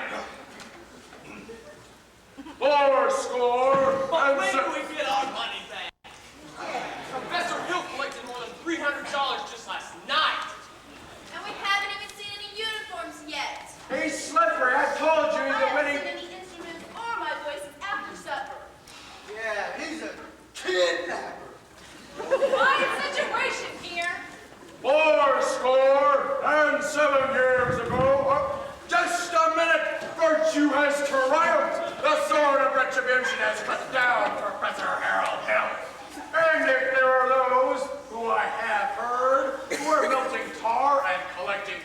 Speaker 9: Fourscore.
Speaker 13: But when do we get our money back? Professor Hill collected more than $300 just last night.
Speaker 7: And we haven't even seen any uniforms yet.
Speaker 9: He's slippery. I told you
Speaker 7: I
Speaker 9: that when
Speaker 7: haven't
Speaker 9: he...
Speaker 7: seen any instruments or my voices after supper.
Speaker 1: Yeah, he's a kidnapper.
Speaker 7: Quiet situation here.
Speaker 9: Fourscore and 7 years ago, just a minute, virtue has triumphed. The sword of retribution has cut down Professor Harold Hill. And if there are those who I have heard who are melting tar and collecting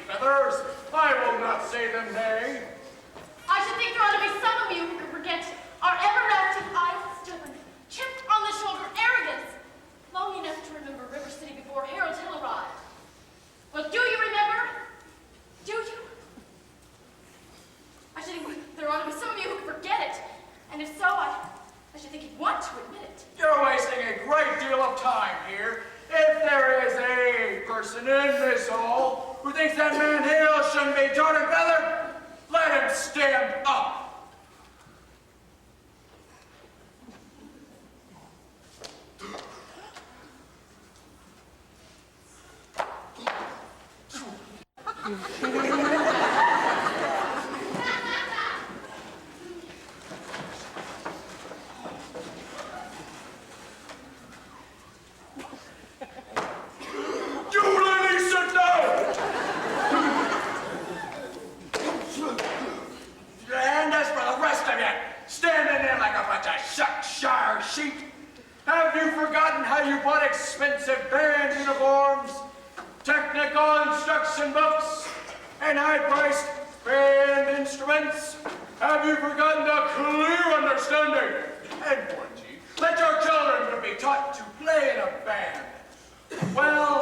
Speaker 9: who thinks that man Hill shouldn't be tarred and feathered, let him stand up. And as for the rest of you, standing there like a bunch of shuckshire sheep, have you forgotten how you bought expensive band uniforms, technical instruction books, and high-priced band instruments? Have you forgotten the clear understanding and warranty that your children would be taught to play in a band? Well,